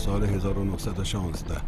سال 1916.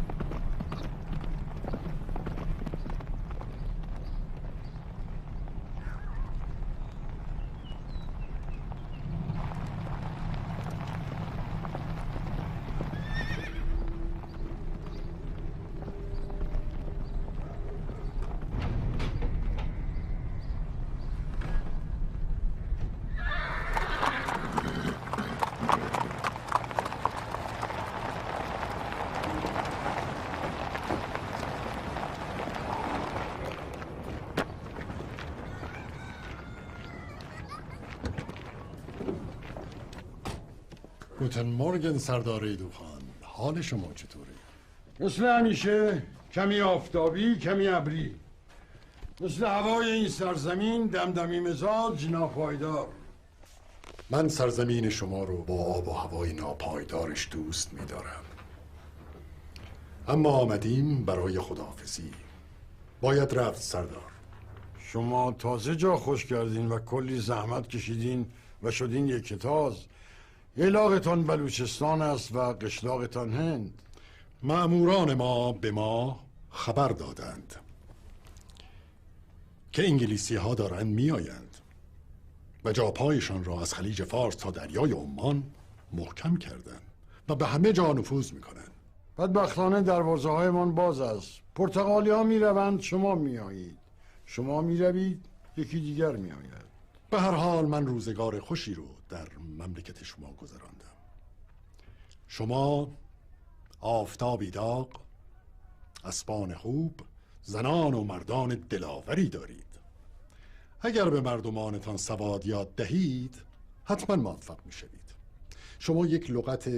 گوتن مورگن سردار ایدوخان، حال شما چطوره؟ مثل همیشه، کمی آفتابی کمی ابری. مثل هوای این سرزمین دمدمی مزاج ناپایدار. من سرزمین شما رو با آب و هوای ناپایدارش دوست می‌دارم. اما آمدیم برای خداحافظی. باید رفت سردار. شما تازه جا خوش کردین و کلی زحمت کشیدین و شدین یک تاز. علاقتان بلوچستان است و قشلاقتان هند. مأموران ما به ما خبر دادند که انگلیسی ها دارند میآیند و جاپایشان را از خلیج فارس تا دریای عمان محکم کردند و به همه جا نفوذ میکنند. بدبختانه دروازه هایمان باز است. پرتغالی ها می روند، شما می آیید. شما می روید، یکی دیگر می آید. به هر حال من روزگار خوشی رو در مملکت شما گذراندم. شما آفتابی داغ، اسبان خوب، زنان و مردان دلاوری دارید. اگر به مردمانتان سواد یاد دهید حتما موفق می شوید. شما یک لغت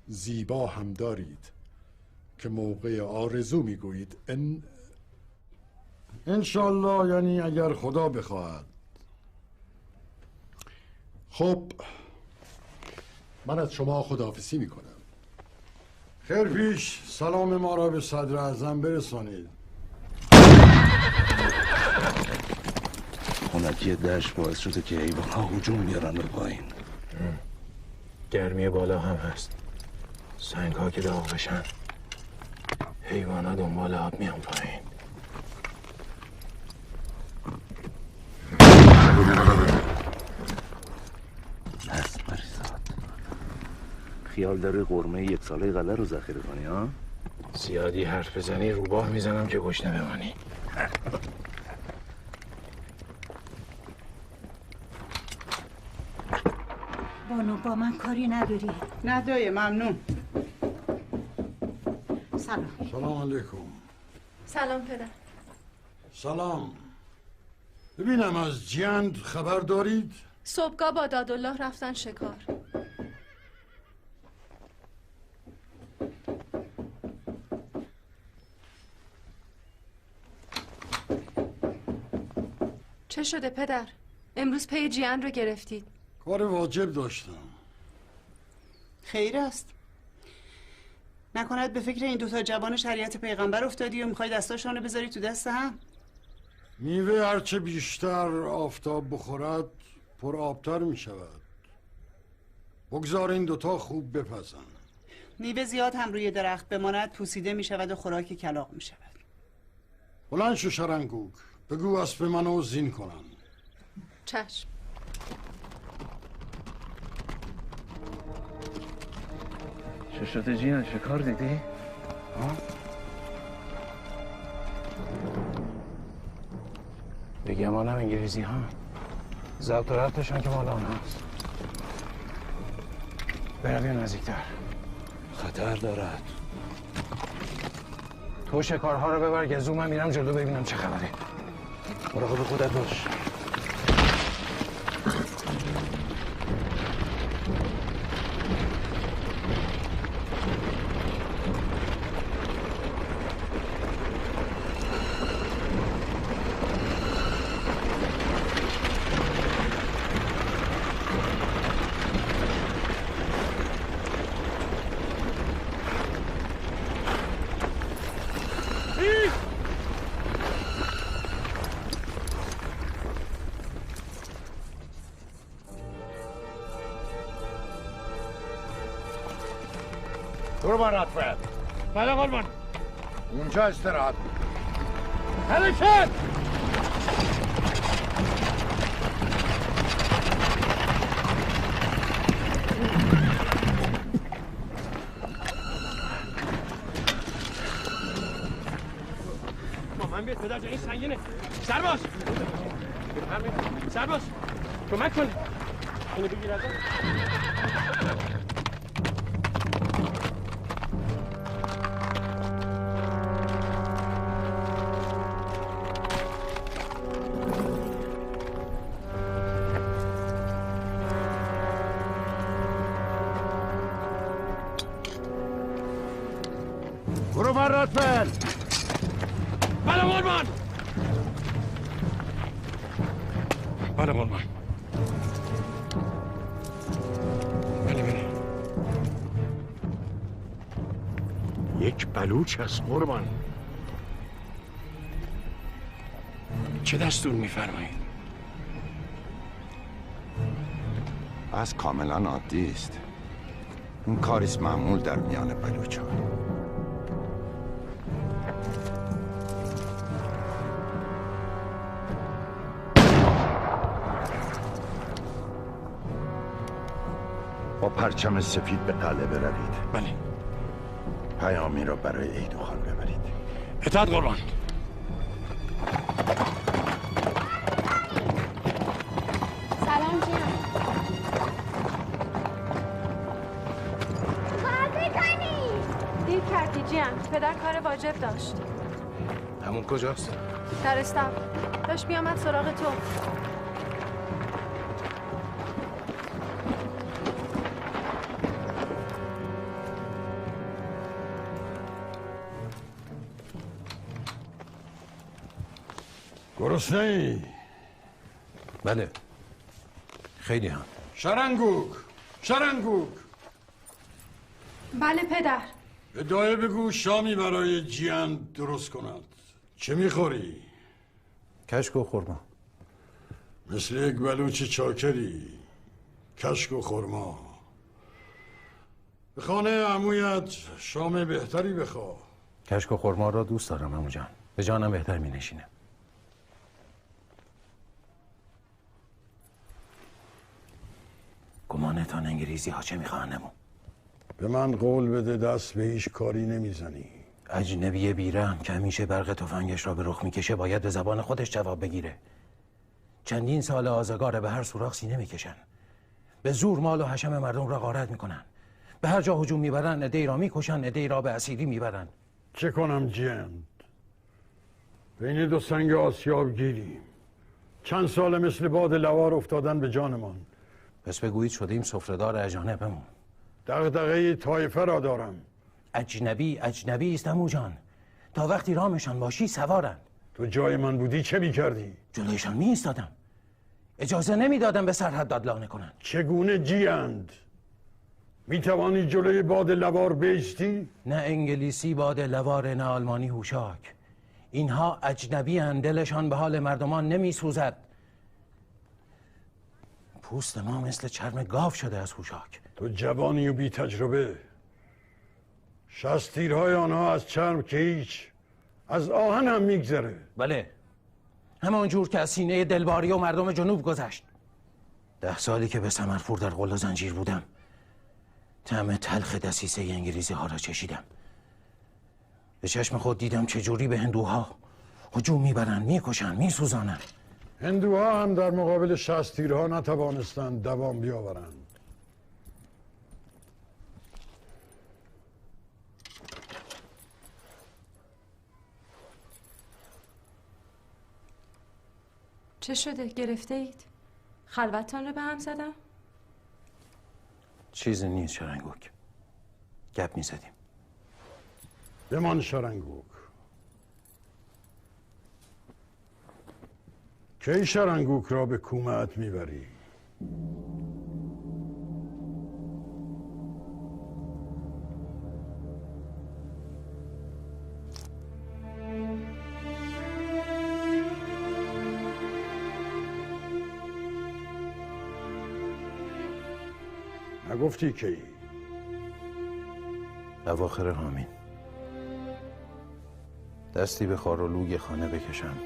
زیبا هم دارید که موقع آرزو می گویید انشالله، یعنی اگر خدا بخواهد. خب من از شما خداحافظی می کنم. خیر پیش، سلام ما را به صدر اعظم برسانید. خنکی دشت باعث شده که حیوان‌ها هجوم بیارن به پایین. گرمی بالا هم هست. سنگ ها که داغ بشن، حیوان‌ها دنبال آب میان پایین. خیال داری قرمه یک ساله غله رو ذخیره کنی ها؟ زیادی حرف بزنی روباه میزنم که گشنه بمانی. بانو با من کاری نداری؟ نه دایی، ممنون. سلام. سلام علیکم. سلام پدر. سلام. ببینم از جیند خبر دارید؟ صبحگاه با دادالله رفتن شکار. چه شده پدر؟ امروز پی جیان رو گرفتید. کار واجب داشتم. خیر است. نکند به فکر این دوتا جوان شریعت پیغمبر افتادی و میخوای دستاشون رو بذاری تو دست هم؟ میوه هرچه بیشتر آفتاب بخورد پر آبتر میشود. بگذار این دوتا خوب بپزن. میوه زیاد هم روی درخت بماند پوسیده میشود و خوراک کلاغ میشود. بلند شو شرنگوک، بگو اسب منو زین کنن. چشم. چه شده جیان؟ شکار دیدی؟ بگی مال هم انگلیسی ها. ضبط و ربطشان که مال هم هست. برویم نزدیکتر. خطر دارد. تو شکارها رو ببر، گزو من میرم جلو ببینم چه خبره. مراقب خودت باش. قربان رتفل. بله قربان. اونجا استراحت. حرکت! من بیاد پدر جان، این سنگینه. سرباز سرباز کمک کن. اینو بگیر ازم. برو من رتفل. بله قربان. بله قربان. بله بله. یک بلوچ از قربان. چه دستور میفرمایید؟ از کاملا عادی است. این کاریست معمول در میان بلوچان. با پرچم سفید به قلعه بروید. بله. پیامی را برای ایدوخان ببرید. اطاعت قربان. سلام جیان. کار میکنی؟ دیر کردی جیان. پدر کار واجب داشت. همون کجاست؟ در استم. داشت بیامد سراغ تو. گرسنه ای؟ بله خیلی هم. شرنگوک شرنگوک. بله پدر. به دایه بگو شامی برای جیان درست کند. چه میخوری؟ کشک و خورما. مثل یک بلوچ چاکری. کشک و خورما. به خانه عمویت شام بهتری بخواه. کشک و خورما را دوست دارم عمو جان. به جانم بهتر می نشینه. گمانتان انگلیزی ها چه میخواهن امو؟ به من قول بده دست به هیچ کاری نمیزنی. اجنبی بیرحم که همیشه برق تفنگش را به رخ میکشه باید به زبان خودش جواب بگیره. چندین سال آزگاره به هر سوراخ سینه میکشن. به زور مال و حشم مردم را غارت میکنن. به هر جا هجوم میبرن، عده‌ای را میکشن، عده‌ای را به اسیری میبرن. چه کنم جیان؟ بین دو سنگ آسیاب گیریم. چند سال مثل باد لوار افتادن به جانمان. پس بگویید شدیم سفره‌دار اجانبمون. دغدغه طایفه را دارم. اجنبی است عمو جان. تا وقتی رامشان باشی سوارن. تو جای من بودی چه میکردی؟ جلویشان می ایستادم. اجازه نمیدادم به سرحد دادلانه کنن. چگونه جیاند؟ میتوانی جلوی باد لوار بیستی؟ نه انگلیسی باد لوار، نه آلمانی هوشاک. اینها اجنبی اند، دلشان به حال مردمان نمی سوزد. پوست ما مثل چرم گاو شده از هوشاک. تو جوانی و بی تجربه. 60 تیرهای آنها از چرم که هیچ، از آهن هم میگذره. بله، همان جور که از سینه دلباری و مردم جنوب گذشت. 10 سالی که به ثمرپور در قل و زنجیر بودم، طعم تلخ دسیسه انگلیزی ها را چشیدم. به چشم خود دیدم چجوری به هندوها هجوم میبرن، میکشن، میسوزانن. هندوها هم در مقابل 60 تیرها نتوانستند دوام بیاورند. چه شده؟ گرفته اید؟ خلوتتان رو به هم زدم؟ چیزی نیست شرنگوک. گپ میزدیم. بمان شرنگوک. کی شرنگوک را به کومه‌ات میبری؟ نگفتی کی؟ اواخر حامین دستی به خار و لوگ خانه بکشم،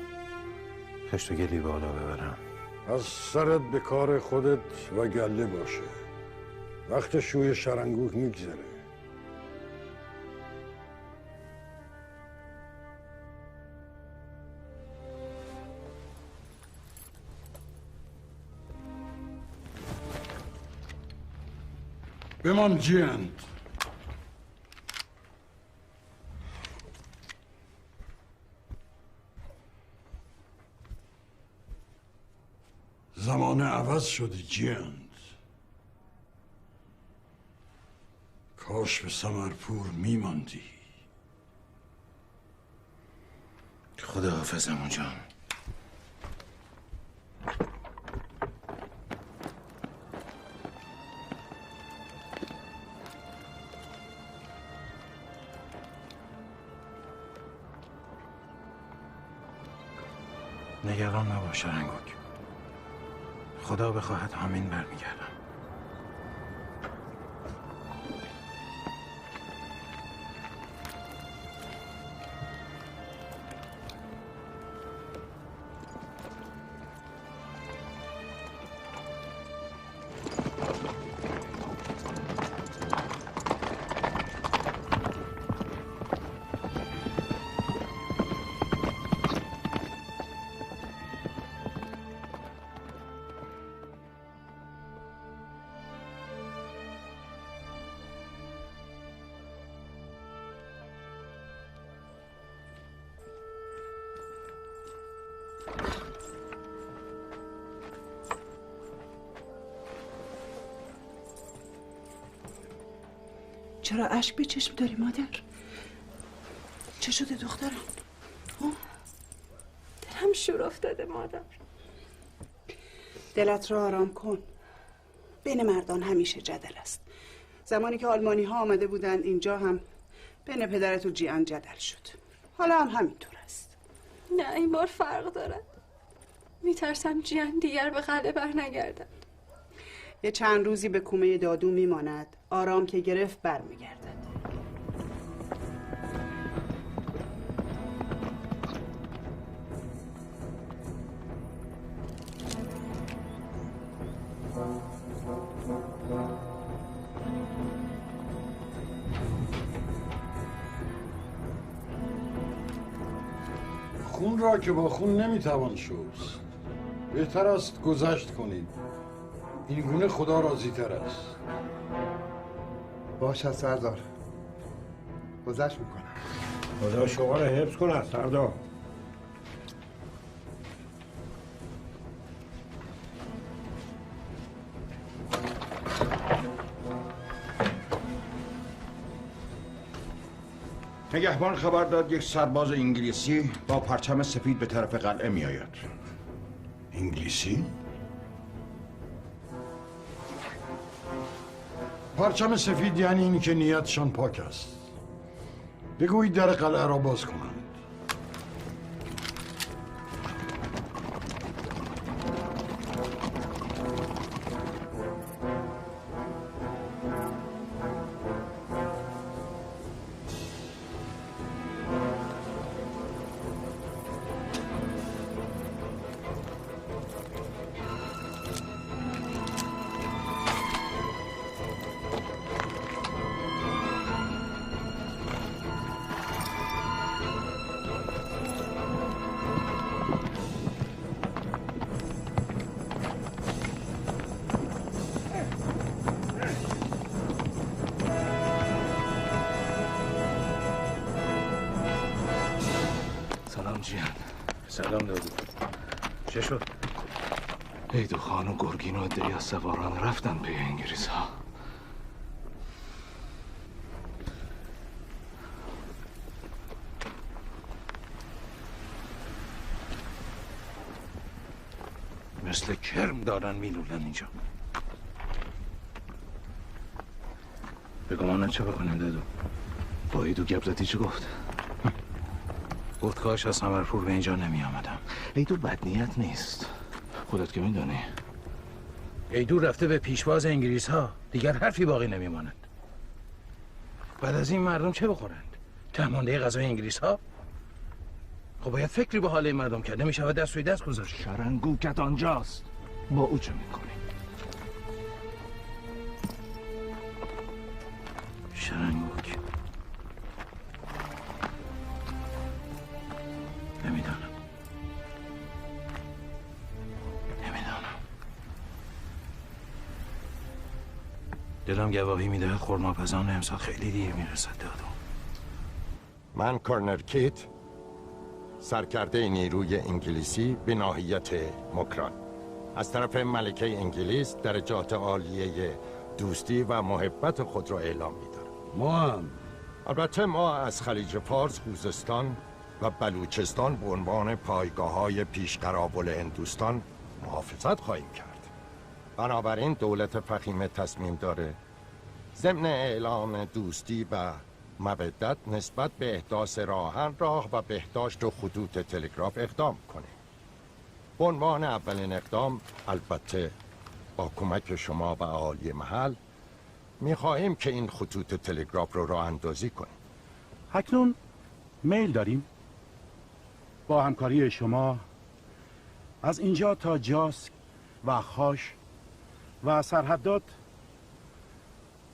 خشت و گلی بالا ببرم. از سرت به کار خودت و گله باشه. وقت شوی شرنگوه میگذره. بمان جیان. زمانه عوض شده جیند. کاش به سمرپور میماندی. خداحافظ عمو جان. نگران نباش رنگوک. خدا بخواهد حامین برمیگردم. چرا اشک به چشم داری مادر؟ چه شده دخترم؟ دلم شور افتاده مادر. دلت را آرام کن. بین مردان همیشه جدل است. زمانی که آلمانی ها آمده بودن اینجا هم بین پدرت و جیان جدل شد. حالا هم همینطور است. نه این بار فرق دارد. میترسم جیان دیگر به قلعه بر نگردد. یه چند روزی به کومه دادو میماند. آرام که گرفت برمیگردد. خون را که با خون نمیتوان شست. بهتر است گذشت کنید. این گونه خدا راضی تر است. باشد سردار. گذشت میکنم. خدا شما را حفظ کند سردار. نگهبان خبر داد یک سرباز انگلیسی با پرچم سفید به طرف قلعه می آید. انگلیسی؟ پرچم سفید یعنی این که نیتشان پاک است. بگویید در قلعه را باز کنند. سلام دادو. چه شد؟ ایدو خان و گرگین و عده‌ای از سواران رفتن پی انگلیس ها. مثل کرم دارن میلولن اینجا. به گمانت چه بکنیم دادو؟ با ایدو گبزتی چه گفت؟ گفت کاش از سمرپور به اینجا نمی آمدم. ایدو بدنیت نیست، خودت که میدونی. ایدو رفته به پیشواز انگلیس ها، دیگر حرفی باقی نمیماند. بعد از این مردم چه بخورند؟ تهمانده غذای انگلیس ها؟ خب باید فکری به حال این مردم کرده، میشود دست روی دست گذاشت. شرنگوکت آنجاست. با او چه میکنی؟ شرنگوک نمیدانم. دلم گواهی میدهد خرماپزان امسال خیلی دیر میرسد دادو. من کورنر کیت، سرکرده نیروی انگلیسی به ناحیت مکران، از طرف ملکه انگلیس درجات عالیه دوستی و محبت خود را اعلام می‌دارم. ما هم البته ما از خلیج فارس، خوزستان و بلوچستان به عنوان پایگاه‌های پیشقرابل هندوستان محافظت خواهیم کرد. بنابراین دولت فخیمه تصمیم داره ضمن اعلام دوستی و مودت نسبت به احداث راه و بهداشت و خطوط تلگراف اقدام کنه. به عنوان اولین اقدام، البته با کمک شما و اهالی محل، میخواهیم که این خطوط تلگراف رو راه اندازی کنیم. اکنون میل داریم با همکاری شما از اینجا تا جاسک و خاش و سرحدات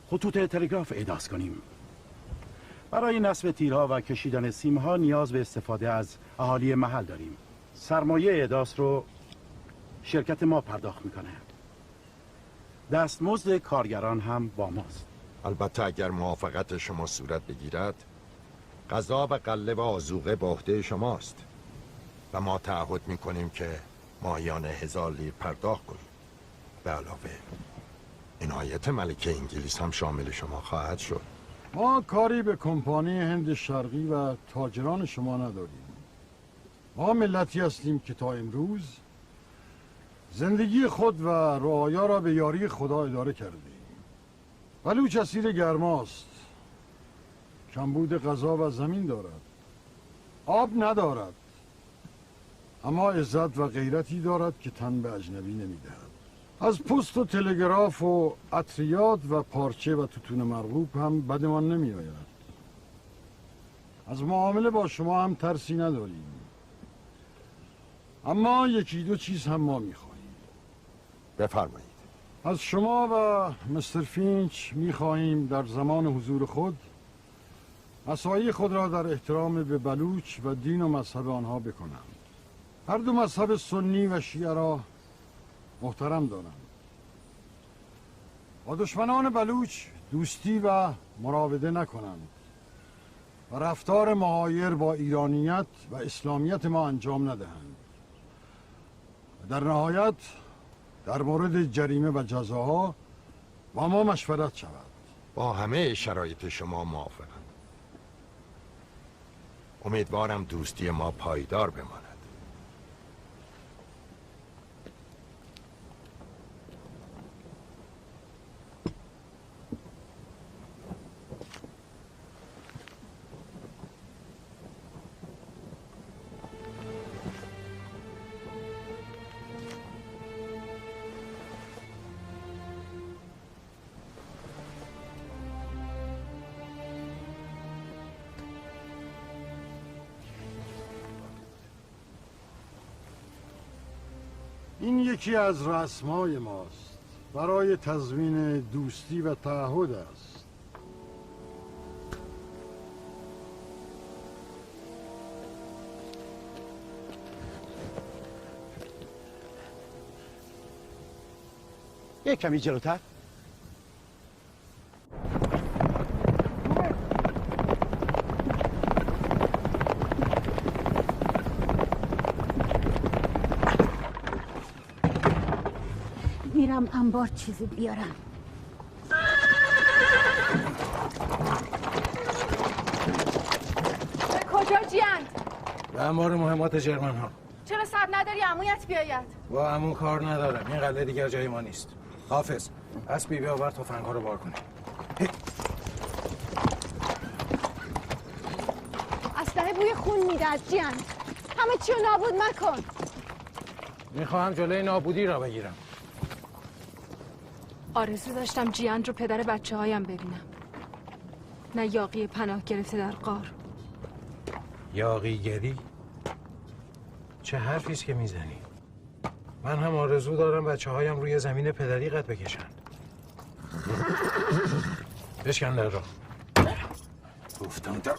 خطوط تلگراف احداث کنیم. برای نصب تیرها و کشیدن سیمها نیاز به استفاده از اهالی محل داریم. سرمایه احداث رو شرکت ما پرداخت میکنه. دستمزد کارگران هم با ماست. البته اگر موافقت شما صورت بگیرد، غذا و قله و آذوقه به عهده شماست و ما تعهد میکنیم که ماهیانه 1000 لیر پرداخت کنیم. به علاوه عنایت ملکه انگلیس هم شامل شما خواهد شد. ما کاری به کمپانی هند شرقی و تاجران شما نداریم. ما ملتی هستیم که تا امروز زندگی خود و رعایا را به یاری خدا اداره کردیم. بلوچ اسیر گرماست، کمبود غذا و زمین دارد، آب ندارد، اما عزت و غیرتی دارد که تن به اجنبی نمیدهد. از پست و تلگراف و عطریات و پارچه و توتون مرغوب هم بدمان نمی آید. از معامله با شما هم ترسی نداریم، اما یکی دو چیز هم ما می خواهیم. بفرمایید. از شما و مستر فینچ می خواهیم در زمان حضور خود مساعی خود را در احترام به بلوچ و دین و مذهب آنها بکنند. هر دو مذهب سنی و شیعه را محترم دارند. با دشمنان بلوچ دوستی و مراوده نکنند و رفتار مغایر با ایرانیت و اسلامیت ما انجام ندهند. در نهایت در مورد جریمه و جزاها با ما مشورت شود. با همه شرایط شما موافقم. امیدوارم دوستی ما پایدار بماند. این یکی از رسمهای ماست، برای تضمین دوستی و تعهد است. یک کمی جلوتر. میرم انبار چیزی بیارم. به کجا جیند؟ به انبار مهمات جرمن ها. چرا صبر نداری عمویت بیاید؟ با عمو کار ندارم، این قلعه دیگر جای ما نیست. حافظ اسبی بیاور تفنگ‌ها رو بار کنه. اسلحه بوی خون میده از جیند. همه چی رو نابود مکن. میخواهم جلوی نابودی را بگیرم. آرزو داشتم جیند رو پدر بچه هایم ببینم. نه یاغی پناه گرفته در غار. یاغیگری؟ چه حرفیست که میزنی؟ من هم آرزو دارم بچه هایم روی زمین پدری قد بکشن. بشکن در را. گفتم در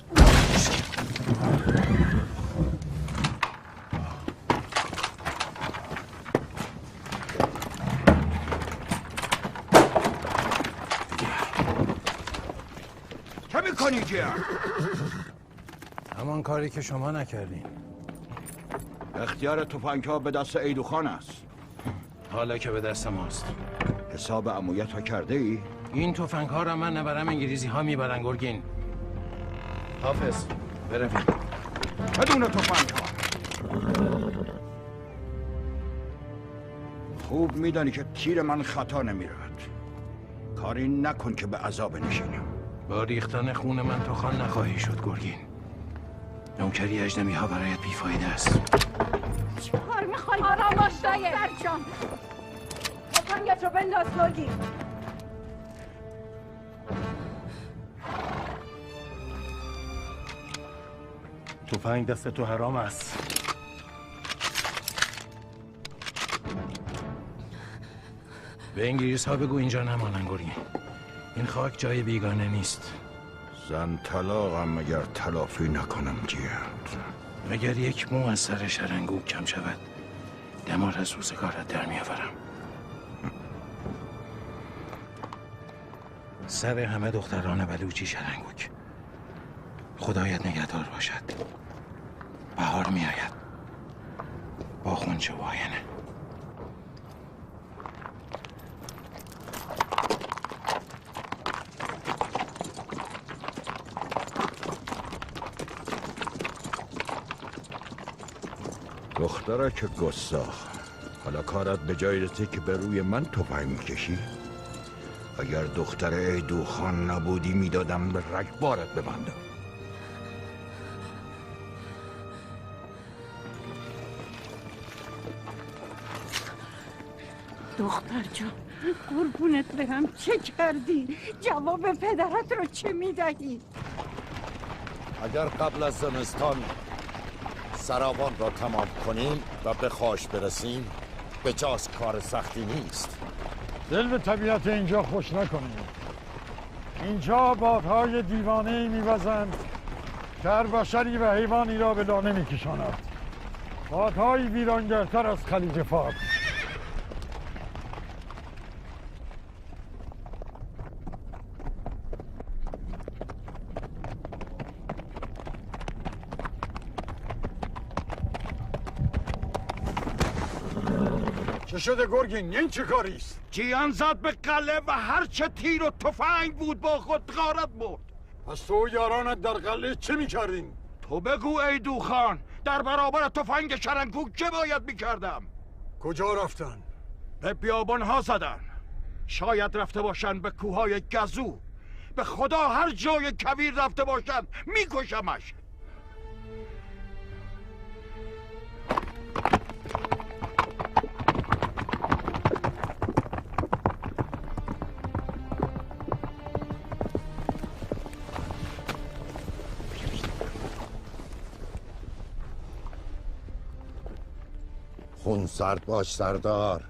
چه میکنی جیان؟ همان کاری که شما نکردین. اختیار تفنگ‌ها به دست ایدوخان است. حالا که به دست ماست. حساب عمویت ها کرده ای؟ این تفنگ‌ها را من نبرم انگلیسی ها میبرن گرگین. حافظ برویم. بدون تفنگ‌ها. خوب میدانی که تیر من خطا نمیرود. کاری نکن که به عذاب نشینم. با ریختن خون من تو خان نخواهی شد گرگین. نوکری اجنبی ها برایت بیفایده است. چه کار میخوایی؟ آرام باش دایه برجان تفنگت رو بنداز گرگین. تفنگ دست تو حرام است. به انگلیس ها بگو اینجا نمانن گرگین. این خاک جای بیگانه نیست. زن طلاقم مگر تلافی نکنم جیند. مگر یک مو از سر شرنگوک کم شود دمار از روزگارت در میآورم. سر همه دختران بلوچی شرنگوک. خدایت نگهدار باشد. بهار می آید با خونچه و آینه. دختره که گستاخ. حالا کارت به جای رسید که به روی من تفنگ میکشی؟ اگر دختر ایدوخان نبودی میدادم به رگبارت ببندم. دختر جان قربونت برم چه کردی؟ جواب پدرت رو چه میدهی؟ اگر قبل از زمستان سراوان را تمام کنیم و به خاش برسیم به جاز کار سختی نیست. دل به طبیعت اینجا خوش نکنیم. اینجا بادهای دیوانه‌ای می‌وزند که هر بشری و حیوانی را به لانه می‌کشاند. بادهایی ویرانگرتر از خلیج فارس. چه شده گرگین؟ این چه کاریست؟ جیان زد به قلعه و هر چه تیر و تفنگ بود با خود غارت برد. پس تو و یارانت در قلعه چه میکردین؟ تو بگو ایدوخان، در برابر تفنگ شرنگوک چه باید میکردم؟ کجا رفتن؟ به بیابانها زدن. شاید رفته باشن به کوههای گزو. به خدا هر جای کویر رفته باشن میکشمش. خون سرد باش سردار.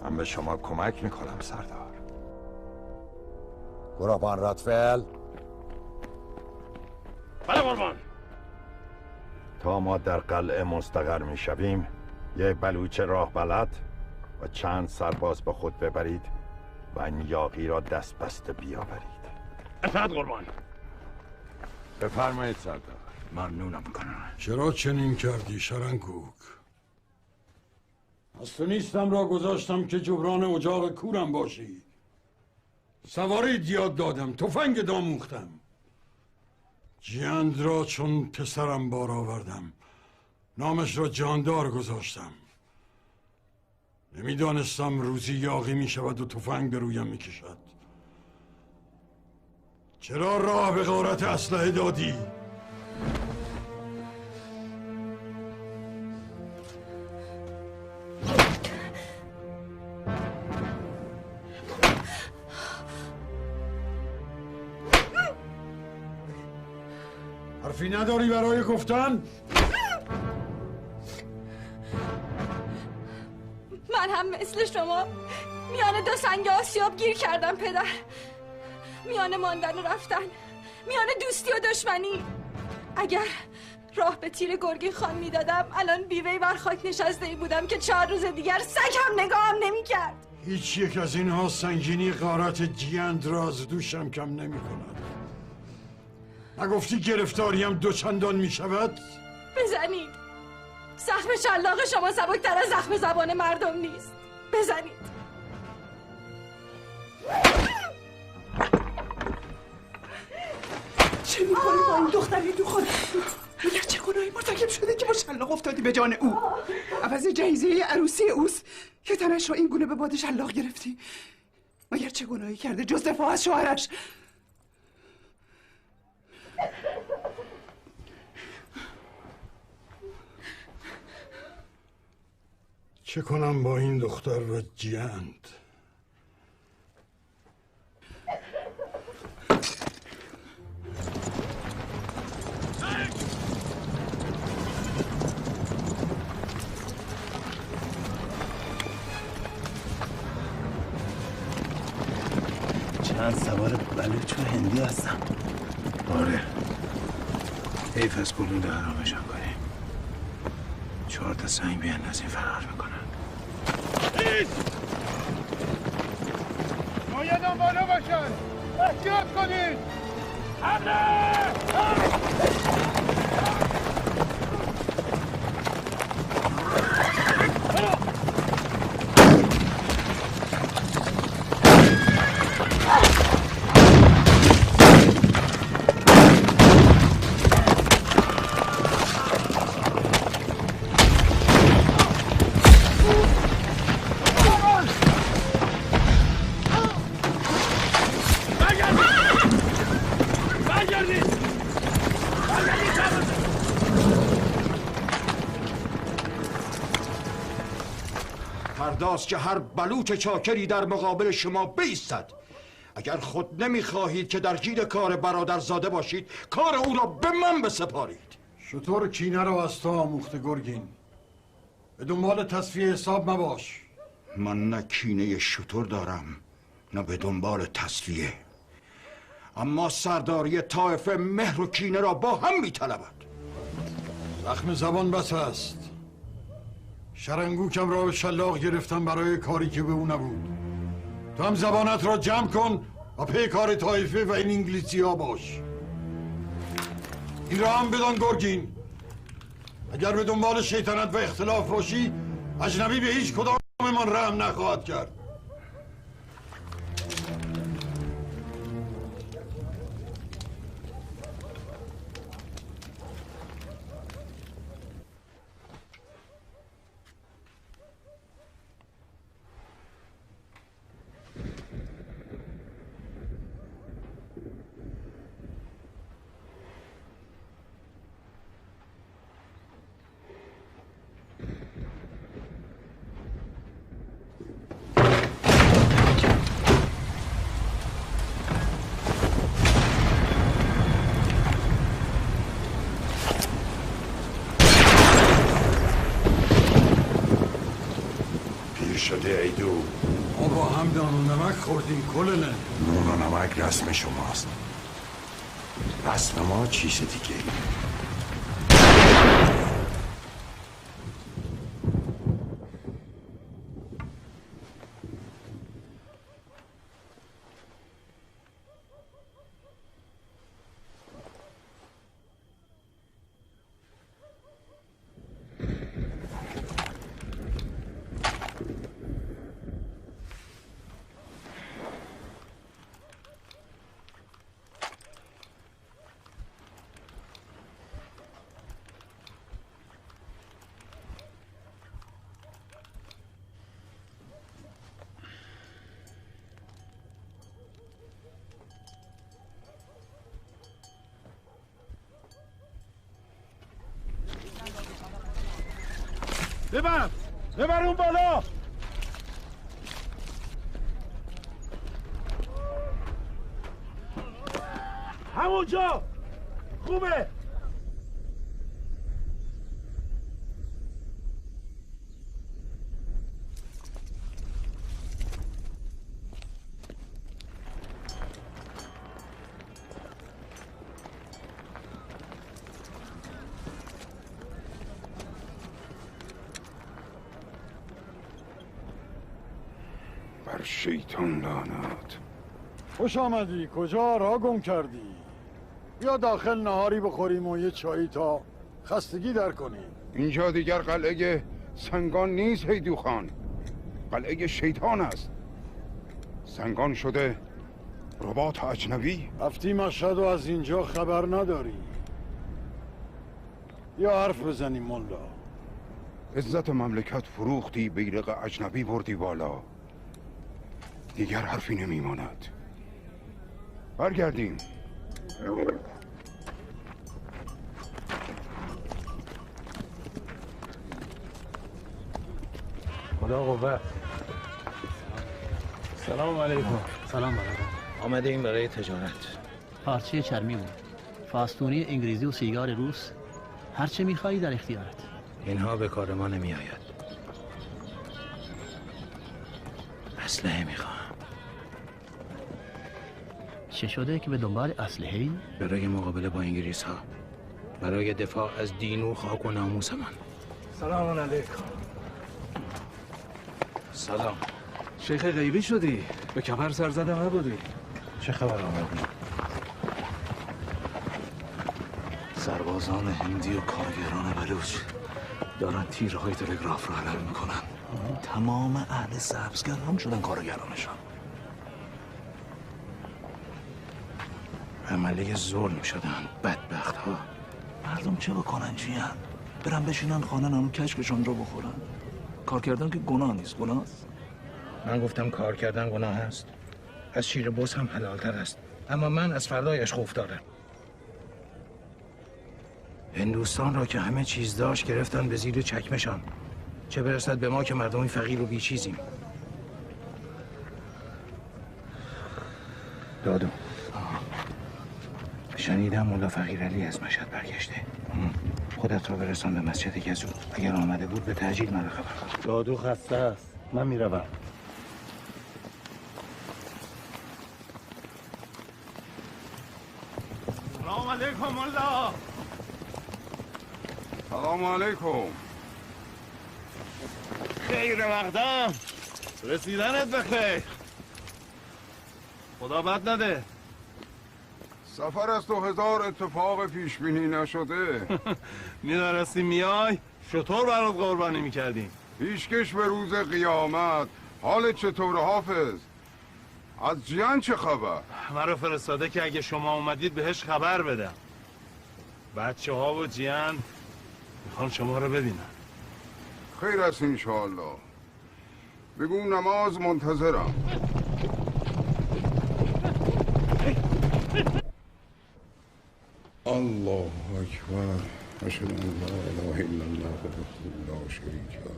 من به شما کمک میکنم سردار. گروبان رادفل. بله قربان. تا ما در قلعه مستقر میشویم یه بلوچ راه بلد و چند سرباز با خود ببرید و این یاغی را دست بسته بیاورید. اطاعت قربان. بفرمایید سردار. ممنونم کنم. چرا چنین کردی شرنگوک؟ از تو نیستم را گذاشتم که جبران اجاق کورم باشی. سواری دیاد دادم، تفنگ داموختم. جیند را چون پسرم بار آوردم، نامش را جاندار گذاشتم. نمیدانستم روزی یاغی می شود و تفنگ به رویم می کشد. چرا راه به غارت اسلحه دادی؟ حرفی نداری برای گفتن؟ من هم مثل شما میان دو سنگ آسیاب گیر کردم پدر. میان ماندن و رفتن، میان دوستی و دشمنی. اگر راه به تیر گرگین خان میدادم الان بیوهی بر خاک نشسته ای بودم که 4 روز دیگر سگ هم نگاهم نمیکرد. هیچ یک از اینها سنگینی غارت جیند را از دوشم کم نمی کند. نگفتی گرفتاریم 2 چندان می شود؟ بزنید. زخم شلاق شما سبکتر از زخم زبان مردم نیست. بزنید. چه میکنی با این دختری دو خود؟ مگر چه گناهی مرتکب شده که با شلاق افتادی به جان او؟ عوض جهیزه عروسی اوست که تنش را این گونه به باد شلاق گرفتی؟ مگر چه گناهی کرده جز دفاع از شوهرش؟ چه کنم با این دختر و جیند؟ چند سوار بلوچ و هندی هستم. آره، حیف از گلوله حرامشان کنیم. 4 تا سنگ بیاندازیم فرار میکنن. باید بالا باشن. احتیاط کنید. حمله! فرداست که هر بلوچ چاکری در مقابل شما بایستد. اگر خود نمیخواهید که در گیر کار برادرزاده باشید، کار او را به من بسپارید. شطور کینه را از تو آموخته گرگین. به دنبال تصفیه حساب مباش. من نه کینه شطور دارم نه به دنبال تصفیه، اما سرداری طایفه مهر و کینه را با هم میطلبد. زخم زبان بس است. شرنگوکم را به شلاق گرفتم برای کاری که به او نبود. تو هم زبانت را جمع کن و پی کار طایفه و این انگلیسی ها باش. این را هم بدان گرگین، اگر به دنبال شیطنت و اختلاف باشی، اجنبی به هیچ کدام من رحم نخواهد کرد. شده ایدو، ما با هم نان و نمک خوردیم کلنه. نون و نمک رسم شماست، رسم ما چیز دیگه. ببر اون بالا. همونجا خوبه. بر شیطان لعنت. خوش آمدی. کجا را گم کردی؟ یا داخل نهاری بخوریم و یه چایی تا خستگی در کنیم. اینجا دیگر قلعه سنگان نیست هیدو خان، قلعه شیطان است. سنگان شده رباط اجنبی. رفتی مشهد و از اینجا خبر نداری؟ یا حرف بزنیم ملا. عزت مملکت فروختی، بیرق اجنبی بردی بالا، دیگر حرفی نمیماند. برگردیم. خدا قوت. سلام علیکم. سلام علیکم. آمده این برای تجارت. پارچه چرمی بود، فاستونی انگلیسی و سیگار روس، هر چه میخوایی در اختیارت. اینها به کار ما نمی آید. اسلحه میخوام. چه شده که به دنبال اسلحه‌ای؟ برای مقابله با انگلیس ها، برای دفاع از دین و خاک و ناموس من. سلام علیکم. سلام. شیخ غیبی شدی؟ به کمر سر زده نبودی؟ چه خبر آمدی؟ سربازان هندی و کارگران بلوچ دارن تیرهای تلگراف رو علم میکنن. تمام اهل سبزگر هم شدن کارگرانشان. عملی ظلم شدن بدبخت ها. مردم چه بکنن جیان؟ برن بشینن خانه نانو کشکشون رو بخورن. کار کردن که گناه نیست. گناه است؟ من گفتم کار کردن گناه است. از شیر بز هم حلالتر است. اما من از فردایش خوف دارم. هندوستان را که همه چیز داشت گرفتن به زیر چکمشان، چه برسد به ما که مردمی فقیر و بیچیزیم. دادو، شنیدم مولا فقیرعلی از مشهد برگشته. خودت را برسان به مسجد گزو. اگر آمده بود به تأجیل مرا خبر کن. دادو خسته است، من میروم. سلام علیکم مولا. سلام علیکم. خیر مقدم، رسیدنت بخیر. خدا بد نده. سفر از 2000 اتفاق پیش بینی نشده. میدارستی میای شطور برات قربانی میکردیم. پیشکش به روز قیامت. حالت چطوره حافظ؟ از جیان چه خبر؟ مرا فرستاده که اگه شما اومدید بهش خبر بدم. بچه ها و جیان میخوان شما رو ببینن. خیر است انشاءالله. بگو نماز منتظرم. الله اکبر. اشهد ان لا اله الا الله وحده لا شریک له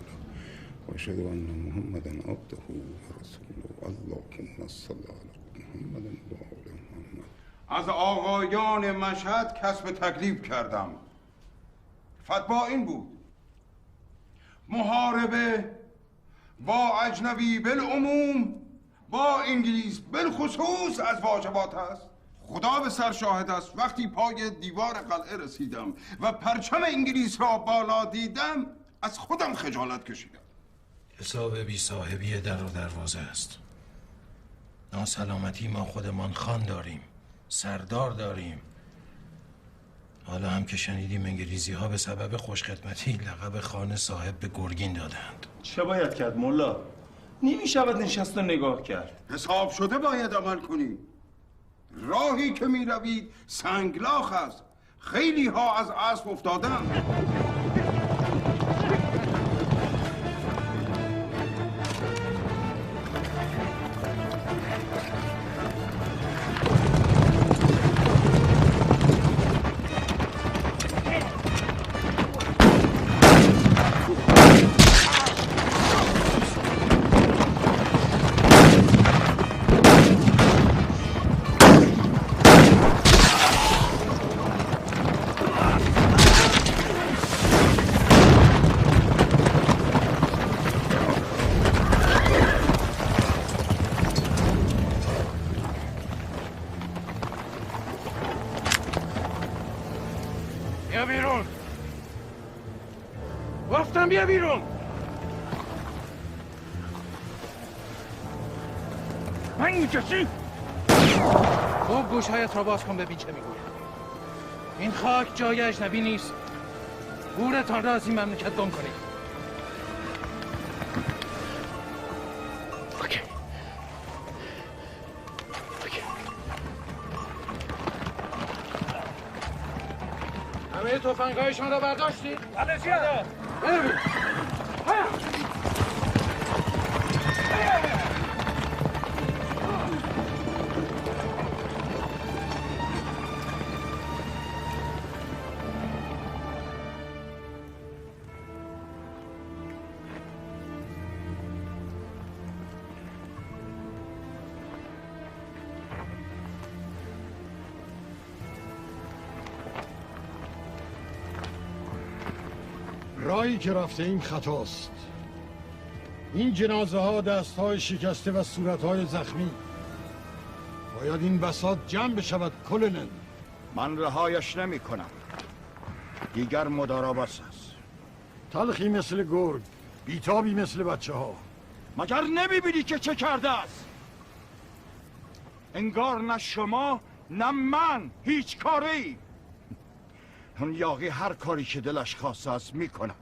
و اشهد ان محمدا عبده و رسوله. اللهم صل علی محمد و آل محمد. از آقایان مشهد کسب تکلیف کردم. فتوا این بود: محاربه با اجنبی بالعموم، با انگلیس بالخصوص از واجبات است. خدا به سر شاهد است وقتی پای دیوار قلعه رسیدم و پرچم انگلیس را بالا دیدم از خودم خجالت کشیدم. حساب بی صاحبی در و دروازه است. ناسلامتی ما خودمان خان داریم، سردار داریم. حالا هم که شنیدیم انگلیسی ها به سبب خوشخدمتی لقب خان صاحب به گرگین دادند. چه باید کرد مولا؟ نمیشود نشست و نگاه کرد. حساب شده باید عمل کنیم. راهی که می روید سنگلاخ است. خیلی ها از اسب افتادن. بیا بیرون. گفتم بیا بیرون. تفنگ میکشی؟ خوب گوشهایت را باز کن ببین چه میگویم. این خاک جای اجنبی نیست. گورتان را از این مملکت گم کنید. همه تفنگ‌هایشان را برداشتید؟ بله جیان. راهی که رفته این خطاست. این جنازه ها دست های شکسته و صورت های زخمی. باید این بساط جمع بشود کلونل. من رهایش نمی کنم. دیگر مدارا بس است. تلخی مثل گرگ، بیتابی مثل بچه ها. مگر نمیبینی که چه کرده است؟ انگار نه شما نه من هیچ کاری. اون یاغی هر کاری که دلش خواسته است میکند.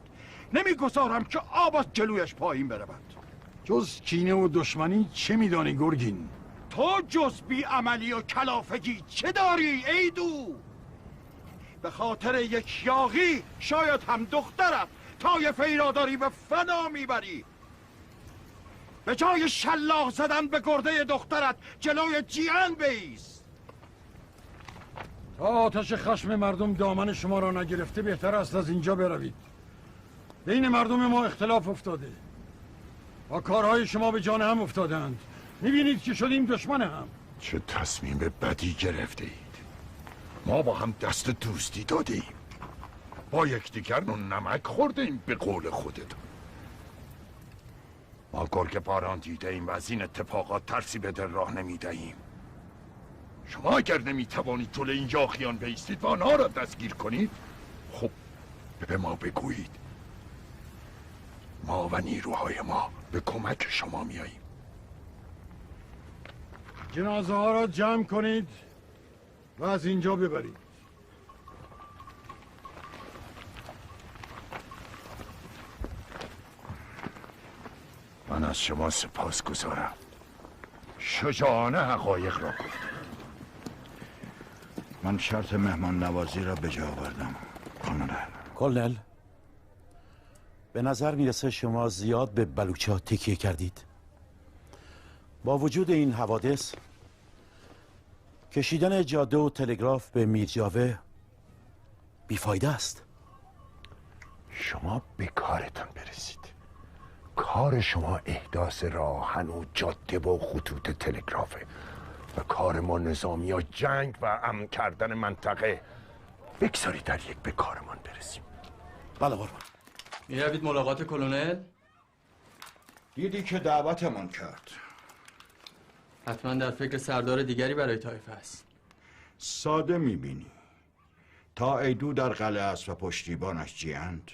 نمیگذارم که آب از جلویش پایین برود. جز کینه و دشمنی چه میدانی گرگین؟ تو جز بیعملی و کلافگی چه داری ای دو؟ به خاطر یک یاغی شاید هم دخترت طایفه را داری به فنا میبری. به جای شلاق زدن به گرده دخترت جلوی جیان بیست. تا آتش خشم مردم دامن شما را نگرفته بهتر است از اینجا بروید. بین مردم ما اختلاف افتاده. با کارهای شما به جان هم افتادند. میبینید که شدیم دشمن هم. چه تصمیم بدی گرفته اید. ما با هم دست دوستی دادیم. با یکدیگر نمک خوردیم به قول خودتون. ما گرگ باران دیده ایم و از این اتفاقات ترسی به دل راه نمیدهیم. شما اگر نمیتوانید جلوی این یاغیان بایستید و آنها را دستگیر کنید، خب به ما بگویید. ما و نیروهای ما به کمک شما میاییم. جنازه ها را جمع کنید و از اینجا ببرید. من از شما سپاس گذارم. شجاعانه حقایق را گفت. من شرط مهمان نوازی را به جا آوردم. کلنل، به نظر میرسه شما زیاد به بلوچا تکیه کردید. با وجود این حوادث کشیدن جاده و تلگراف به میرجاوه بیفایده است. شما به کارتان برسید. کار شما احداث راهن و جاده و خطوط تلگرافه و کار ما نظامی ها جنگ و امن کردن منطقه. بگذارید در یک به کارمان برسیم. بله قربان. میروید ملاقات کلونل؟ دیدی که دعوتمان کرد. حتما در فکر سردار دیگری برای طایفه است. ساده میبینی. تا ایدو در قلعه است و پشتیبانش جیاند.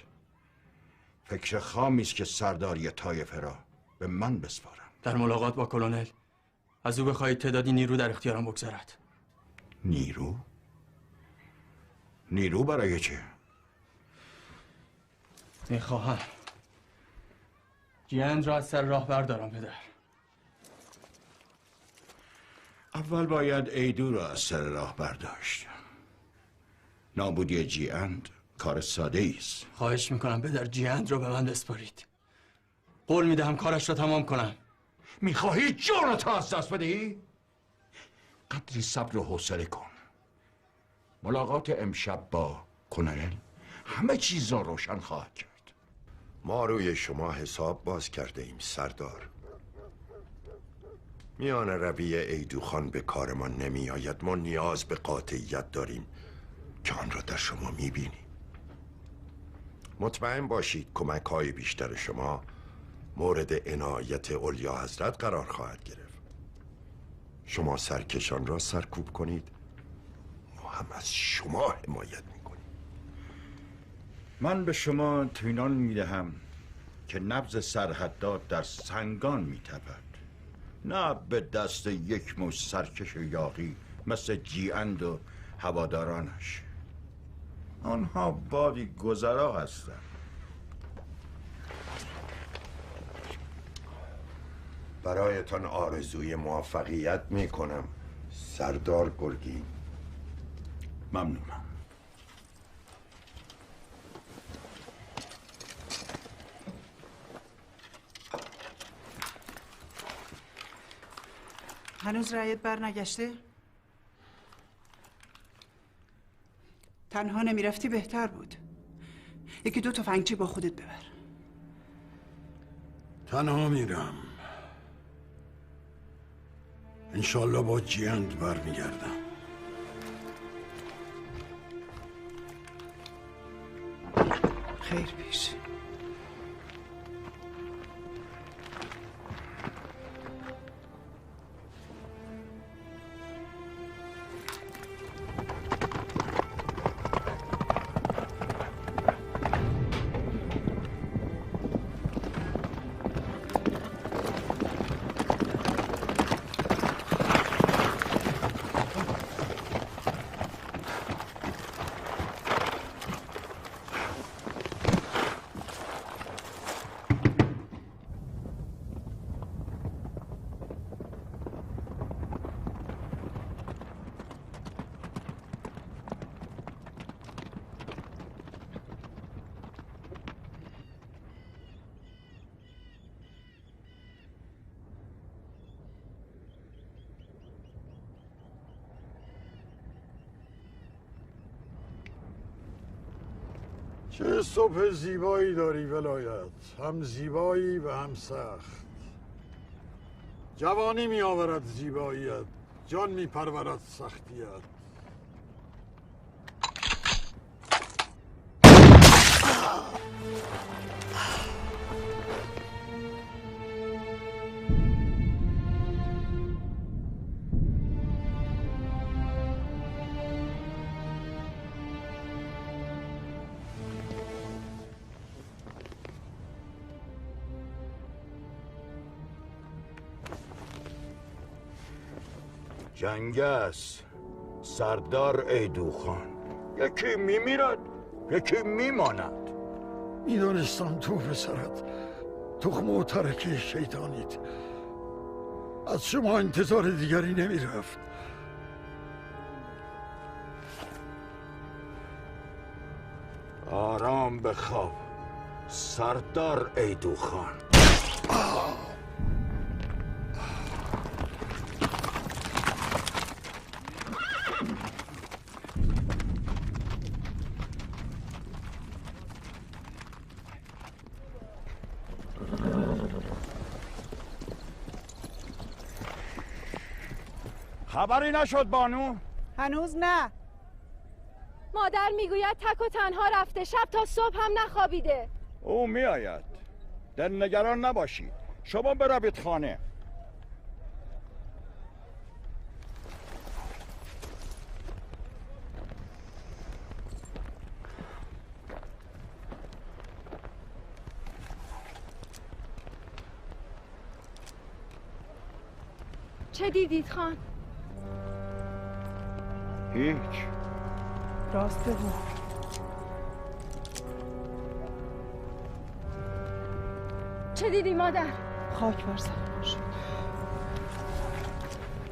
فکر خامی است که سرداری طایفه را به من بسپارم. در ملاقات با کلونل از او بخواهید تعدادی نیرو در اختیارم بگذارد. نیرو؟ نیرو برای چه؟ میخواهم جیاند را از سر راه بردارم پدر. اول باید ایدو را از سر راه برداشت. نابودی جیاند کار ساده است. خواهش میکنم پدر جیاند را به من بسپارید. قول میدهم کارش را تمام کنم. میخواهی جانت از دست بدهی؟ قدری صبر و حوصله کن. ملاقات امشب با کلونل همه چیز را روشن خواهد کرد. ما روی شما حساب باز کرده ایم سردار. میان روی ایدو خان به کار ما نمی آید. ما نیاز به قاطعیت داریم که آن را در شما میبینیم. مطمئن باشید کمک های بیشتر شما مورد عنایت اولیا حضرت قرار خواهد گرفت. شما سرکشان را سرکوب کنید، ما هم از شما حمایت میکنیم. من به شما اطمینان میدهم که نبض سرحدات در سنگان میتپد، نه به دست یک مش سرکش یاغی مثل جیاند و هوادارانش. آنها بادی گذرا هستند. برایتان آرزوی موفقیت می کنم سردار گرگین. ممنونم. هنوز رأیت بر نگشته؟ تنها نمیرفتی بهتر بود. یکی دو تفنگچی با خودت ببر. تنها میرم. انشالله با جیند برمیگردم. خیر پیش. چه صبح زیبایی داری ولایت، هم زیبایی و هم سخت. جوانی می آورد زیباییت، جان می پرورد سختیت. جنگ است سردار ایدوخان. یکی میمیرد یکی میماند. میدانستم تو پسرت تخم و ترکه شیطانید. از شما انتظار دیگری نمیرفت. آرام بخواب سردار ایدوخان. خبری نشد بانو؟ هنوز نه. مادر میگوید تک و تنها رفته، شب تا صبح هم نخوابیده. او میآید. دلنگران نباشید. شما بروید خانه. چه دیدید خان؟ هیچ. راست بگو. چه دیدی مادر؟ خاک بر سرم شد.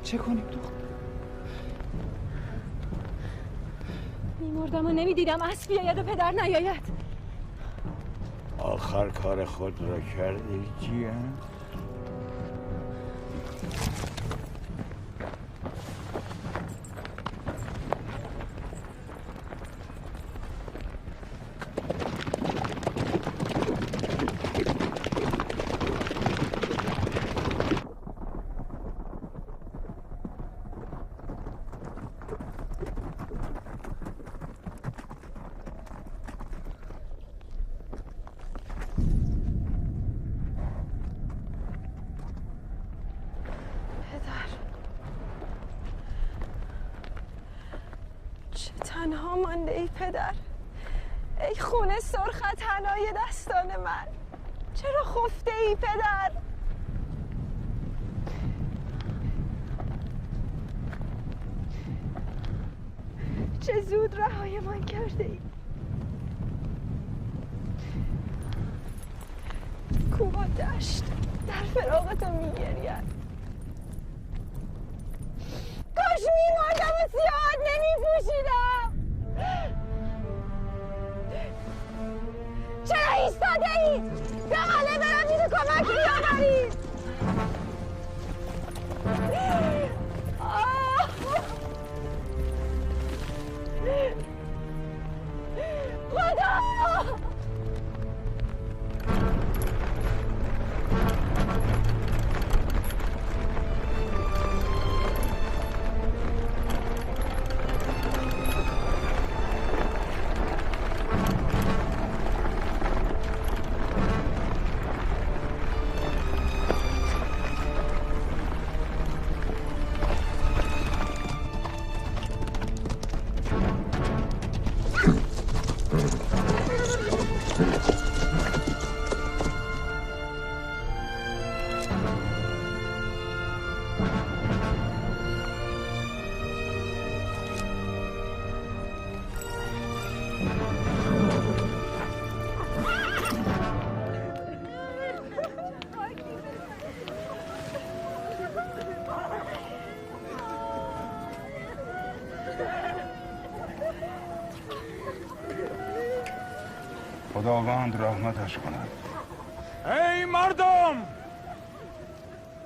چه کنیم دختر؟ میمردم و نمیدیدم اسب بیاید و پدر نیاید. آخر کار خود را کردی جیان؟ تنها مانده ای پدر، ای خون سرخت حنای دستان من، چرا خفته ای پدر؟ چه زود رهایمان کرده ای. کوه و دشت در فراق تو میگرید. کاش میمردم و سیاهت نمیپوشیدم. چرا ایستاده اید؟ به قلعه بروید و کمک بیاورید. خدا! خداوند رحمتش کند. ای مردم،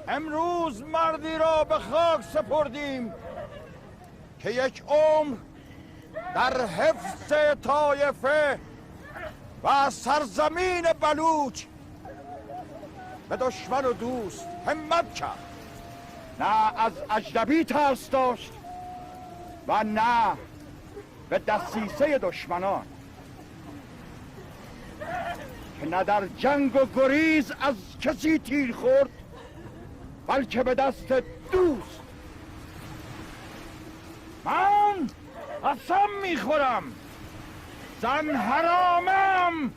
امروز مردی را به خاک سپردیم که یک عمر در حفظ طایفه و سرزمین بلوچ به دشمن و دوست همت کرد. نه از اجنبی ترس داشت و نه به دسیسه دشمنان، که نه در جنگ و گریز از کسی تیر خورد بلکه به دست دوست. من قسم میخورم زن حرامم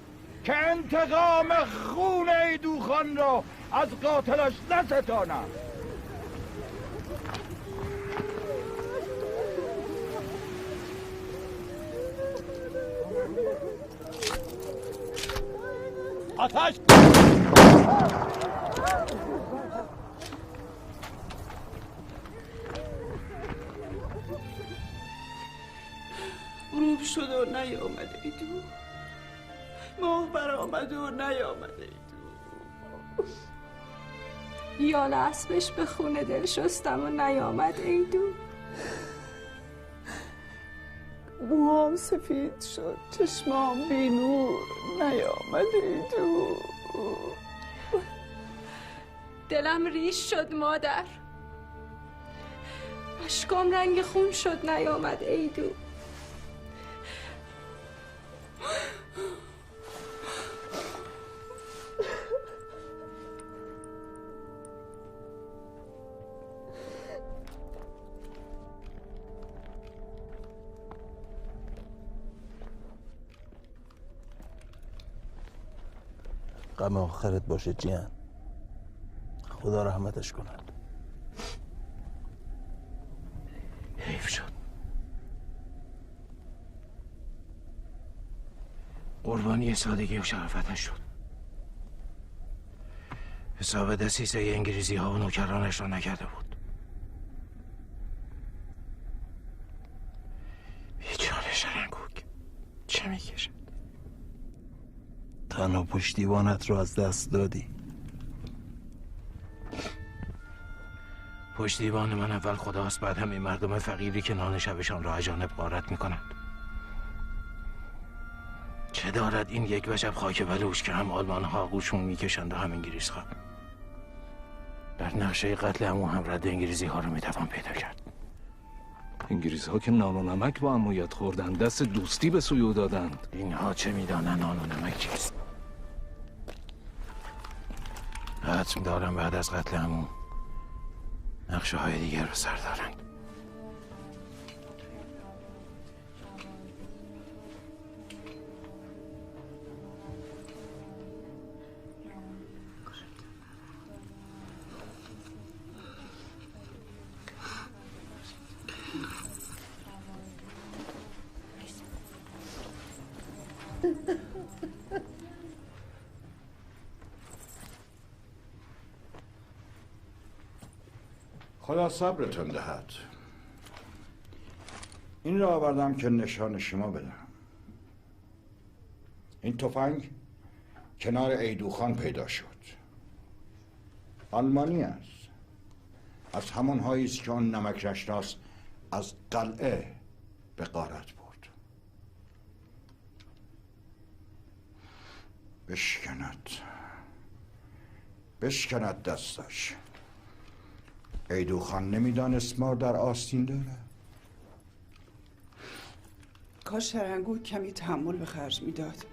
که انتقام خون ایدوخان را از قاتلش نستانم. آتش! غروب شد و نیامده ایدو، ماه برآمد و نیامده ایدو. یال اسبش به خون دل شستم و نیامد ایدو. موهام سفید شد، چشمام بی نور نیامد ایدو. دلم ریش شد مادر، اشکام رنگ خون شد نیامد ایدو. غم آخرت باشه جیان، خدا رحمتش کند. حیف شد. قربانی سادگی و شرافتش شد. حساب دسیسه انگلیسی ها و نوکرانش را نکرده بود. بیچاره شرنگوک چه میکشد؟ تنها پشتیبانت رو از دست دادی. پشتیبان من اول خداست، بعد همین مردم فقیری که نان شبشان را اجانب غارت میکنند. چه دارد این یک وجب خاک بلوچ که هم آلمان ها آغوششون میکشند و هم انگلیس ها؟ در نقشه قتل عمو هم رد انگلیسی ها رو میتوان پیدا کرد. انگلیس ها که نان و نمک با عمویت خوردن، دست دوستی به سوی او دادند. اینها چه میدانند نان و نمک چیست؟ حتم دارم بعد از قتل عمو نقشه های دیگر رو سر دارند. خدا صبرتون دهد. این را آوردم که نشان شما بدم. این تفنگ کنار ایدوخان پیدا شد. آلمانی است. از همان هایی است که آن نمک نشناس از قلعه به غارت برد. بشکند دستش. ایدوخان نمیدانست ما در آستین داره. کاش شرنگو کمی تحمل به خرج میداد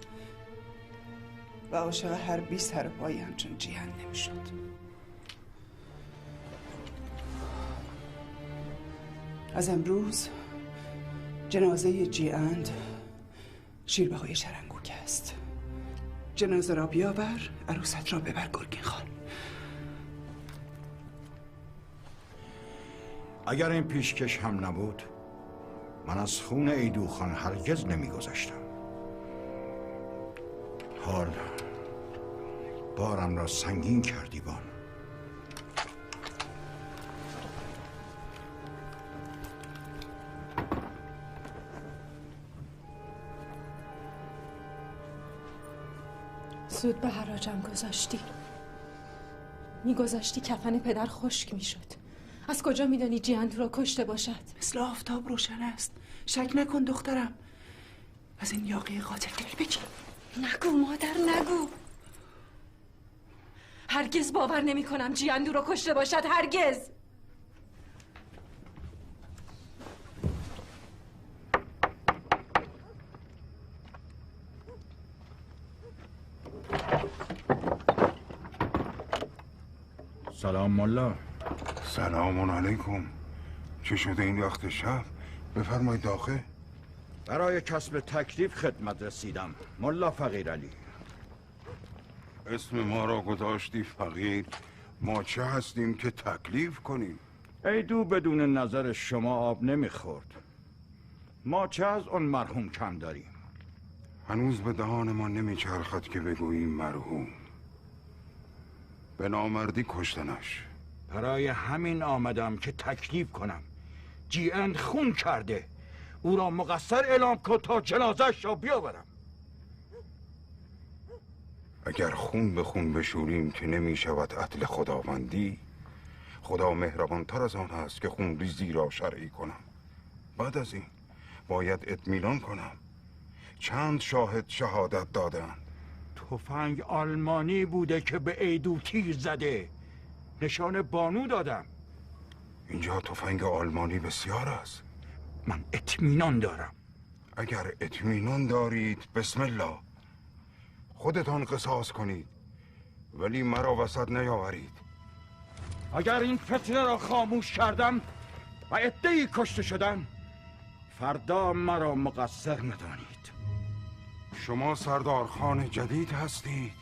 و عاشق هر بی سر پایی همچون جیهن نمیشد. از امروز جنازه جیهن شیربهای شرنگوک است. جنازه را بیاور، عروست را ببر گرگین خان. اگر این پیشکش هم نبود، من از خون ایدوخان هرگز نمیگذشتم. حال بارم را سنگین کردی بان. زود به حراجم گذاشتی. میگذاشتی کفن پدر خشک میشد. از کجا میدانی جیهن تو را کشته باشد؟ مثل آفتاب روشن است. شک نکن دخترم. از این یاغی قاتل دل بگیر. نگو مادر، نگو. هرگز باور نمی کنم جیهن تو را کشته باشد. هرگز. سلام ملا. سلام علیکم. چه شده این وقت شب؟ بفرمایید داخل. برای کسب تکلیف خدمت رسیدم ملا فقیرعلی. اسم ما را گذاشتی فقیر. ما چه هستیم که تکلیف کنیم؟ ایدو بدون نظر شما آب نمیخورد. ما چه از اون مرحوم کم داریم؟ هنوز به دهان ما نمیچرخد که بگوییم مرحوم. به نامردی کشتنش. برای همین آمدم که تکلیف کنم. جیهن خون کرده. او را مقصر اعلام کن تا جنازه‌اش را بیاورم. اگر خون به خون بشوریم که نمی شود عدل خداوندی، خدا مهربانتر از آن است که خون ریزی را شرعی کنم. بعد از این باید اطمینان کنم. چند شاهد شهادت دادند. تفنگ آلمانی بوده که به ایدو تیر زده. نشان بانو دادم. اینجا تفنگ آلمانی بسیار است. من اطمینان دارم. اگر اطمینان دارید بسم الله، خودتان قصاص کنید، ولی مرا وسط نیاورید. اگر این فتنه را خاموش کردم و عده‌ای کشته شدن، فردا مرا مقصر ندانید. شما سردارخان جدید هستید،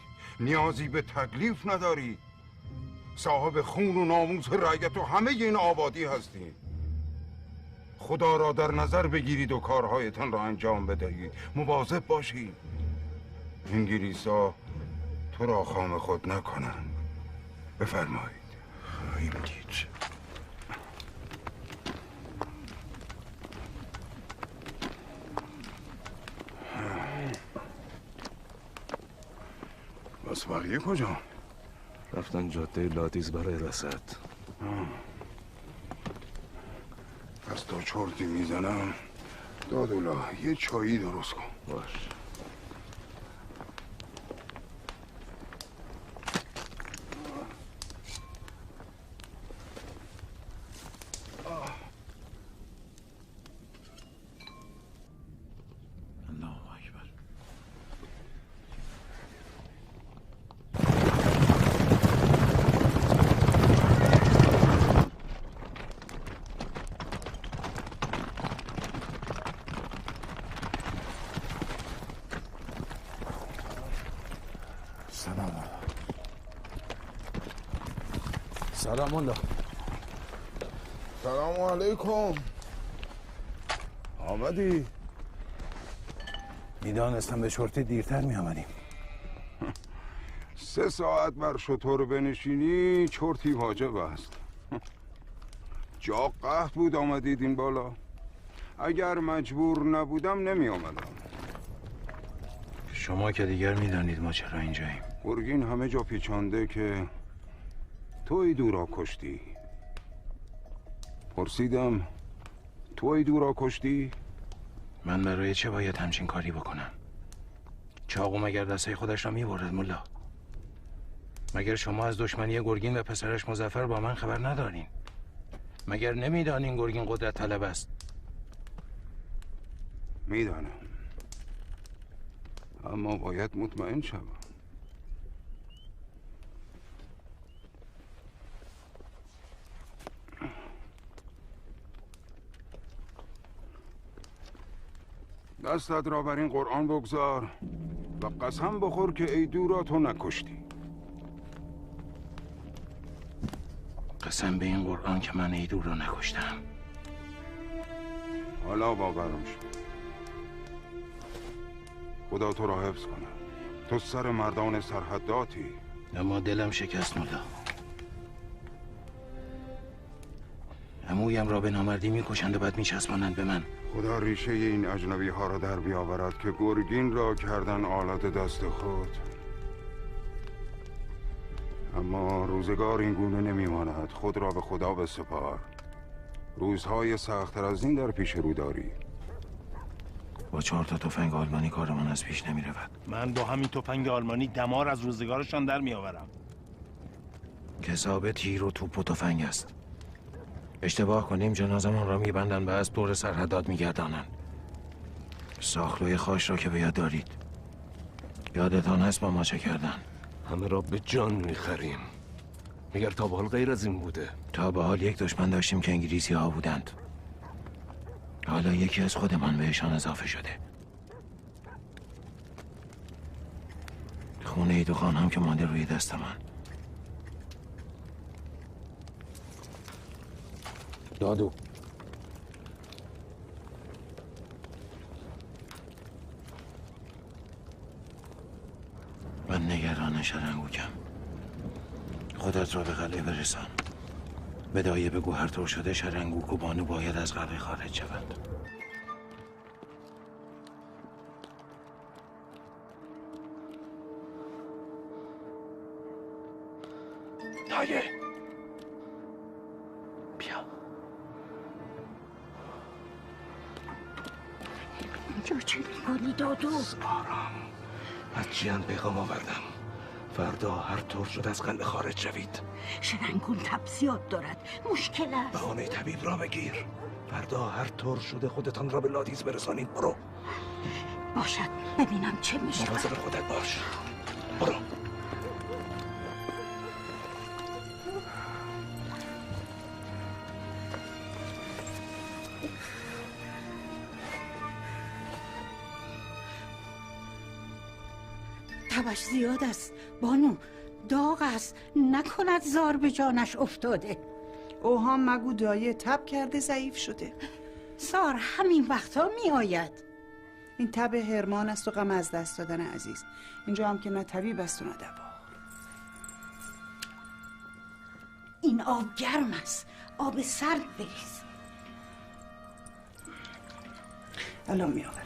نیازی به تکلیف ندارید. صاحب خون و ناموس رعیت و همه این آبادی هستید. خدا را در نظر بگیرید و کارهایتان را انجام بدهید. مواظب باشید انگلیسا تو را خام خود نکنند. بفرمایید. خواهیم دید. بس بقیه کجا؟ رفتن جاده لادیز برای رصد. پس تا چرتی میزنم دادولا یه چایی درست کن. باش. سلام الله. سلام علیکم. آمدی؟ میدانستم به شرطی دیرتر می آمدیم. 3 ساعت بر شتر بنشینی چرتی واجب است. جا قحط بود آمدید این بالا. اگر مجبور نبودم نمی آمدم. شما که دیگر میدانید ما چرا اینجاییم. گرگین همه جا پیچانده که توی دورا کشتی. پرسیدم توی دورا کشتی؟ من برای چه باید همچین کاری بکنم؟ چاقو مگر دسته خودش را میبرد ملا؟ مگر شما از دشمنی گرگین و پسرش مظفر با من خبر ندارین؟ مگر نمیدانین گرگین قدرت طلب است؟ میدانم، اما باید مطمئن شوم. دستت را بر این قرآن بگذار و قسم بخور که ایدو را تو نکشتی. قسم به این قرآن که من ایدو را نکشتم. حالا باورم شد. خدا تو را حفظ کنه. تو سر مردان سرحداتی. اما دلم شکست ملا. عمویم را به نامردی میکشند و بعد میچسبانند به من. خدا ریشه این اجنبی ها را در بیاورد که گرگین را کردن آلت دست خود. اما روزگار این گونه نمیماند. خود را به خدا بسپار. روزهای سخت‌تر از این در پیش رو داری. با 4 تا تفنگ آلمانی کارمان از پیش نمی رود. من با همین تفنگ آلمانی دمار از روزگارشان در می آورم. کساب تیر و توپ و تفنگ است. اشتباه کنیم جنازمان را میبندن و از دور سرحدات میگردانند. ساخلوی خاش را که به یاد دارید. یادتان هست با ما چه کردن؟ همه را به جان میخریم. مگر تا به حال غیر از این بوده؟ تا به حال یک دشمن داشتیم که انگلیسی ها بودند. حالا یکی از خودمان بهشان اضافه شده. خونه ایدو خان هم که مانده روی دست من. دادو من نگران شرنگوکم. خودت را به قلعه برسان. به دایه بگو هر طور شده شرنگوک و بانو باید از قلعه خارج شوند. دایه بیا. اینجا چه میکنی دادو؟ سپارم. از جیان پیغام آوردم. فردا هر طور شد از قلعه خارج شوید. شرنگون تب زیاد دارد. مشکل است. بهانه طبیب را بگیر. فردا هر طور شده خودتان را به لادیز برسانید. برو. باشد ببینم چه میشه. مواظب خودت باش. برو. تبش زیاد است بانو. داغ است. نکند زار به جانش افتاده. اوهام مگو دایه تب کرده ضعیف شده. زار همین وقتا می آید. این تب هرمان است و غم از دست دادن عزیز. اینجا هم که نه طبیب است و نه دوا. این آب گرم است. آب سرد بریز. الان می آورم.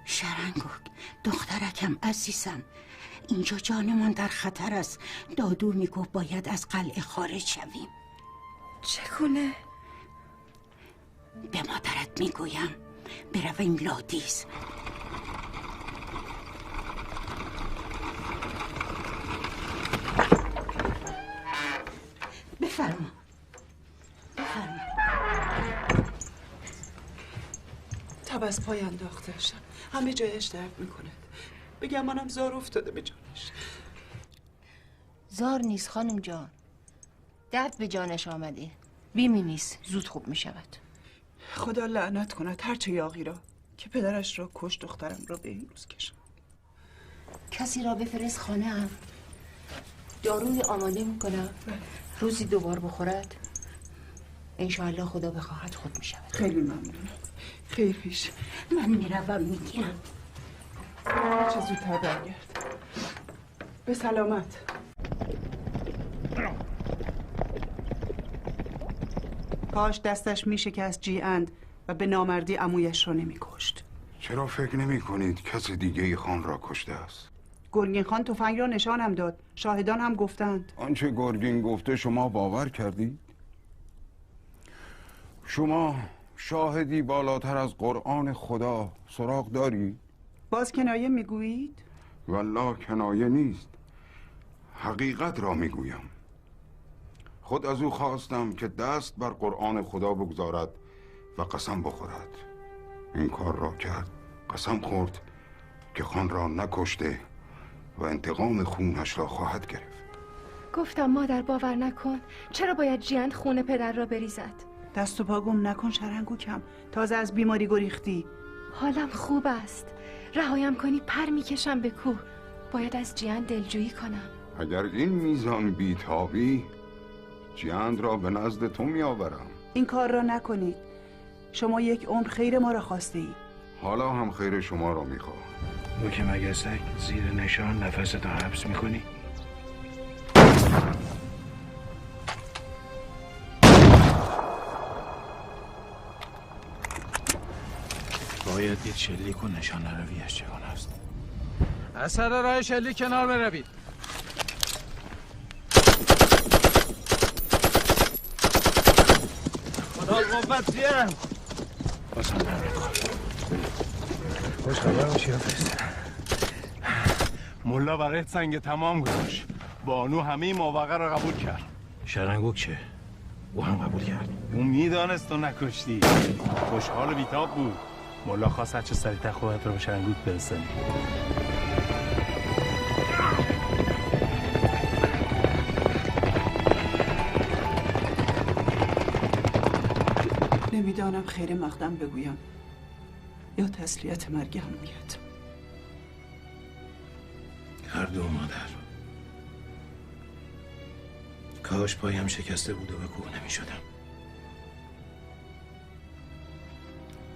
شرنگوک دخترکم عزیزم، اینجا جانمان در خطر است. دادو میگفت باید از قلعه خارج شویم. چگونه؟ به مادرت میگویم برویم لادیز. بفرما. تب از پای انداختشم. همه جایش درد میکنه. بگم منم زار افتاده به جانش. زار نیست خانم جان، درد به جانش آمده. بیمی نیست، زود خوب میشود. خدا لعنت کند هرچه یاغی را که پدرش را کش دخترم را به این روز کشم. کسی را بفرست خانه هم. داروی آماده میکنم. روزی 2 بار بخورد. انشاءالله خدا بخواهد خود می شود. خیلی ممنون. خیر پیش. من میروم میگیرم. چه زودتر برگرد. به سلامت. کاش دستش میشکست جیاند و به نامردی عمویش را نمیکشت. چرا فکر نمی کنید کس دیگه ای خان را کشته است؟ گرگین خان تفنگ را نشانم داد. شاهدان هم گفتند. آنچه گرگین گفته شما باور کردید؟ شما شاهدی بالاتر از قرآن خدا سراغ داری؟ باز کنایه میگویید؟ والله کنایه نیست، حقیقت را میگویم. خود از او خواستم که دست بر قرآن خدا بگذارد و قسم بخورد. این کار را کرد. قسم خورد که خان را نکشته و انتقام خونش را خواهد گرفت. گفتم مادر باور نکن. چرا باید جیاند خون پدر را بریزد؟ دست و پا گم نکن شرنگوکم. تازه از بیماری گریختی. حالم خوب است. رهایم کنی پر میکشم به کوه. باید از جیاند دلجویی کنم. اگر این میزان بیتابی، جیاند را به نزد تو میآورم. این کار را نکنید. شما یک عمر خیر ما را خواسته ای. حالا هم خیر شما را میخواهم. تو که مگسک زیر نشان نفستو حبس میکنی؟ باید دید شلیک و نشان رویش چگونه است. از سر راه شلیک کنار بروید. خدا قوت جیاند. بازم خوش خبر باشی حافظ. ملا برای سنگ تمام گذاشت. بانو همه موقع را قبول کرد. شرنگوک چه؟ او هم قبول کرد. اون میدانست تو نکشتی. خوشحال و بیتاب بود. ملا خواست هرچه سریعتر خودت رو به شرنگوک برسانی. نمیدانم خیر مقدم بگویم یا تسلیت مرگ عمویت. هر دو مادر. کاش پایم شکسته بود و به کوه نمی شدم.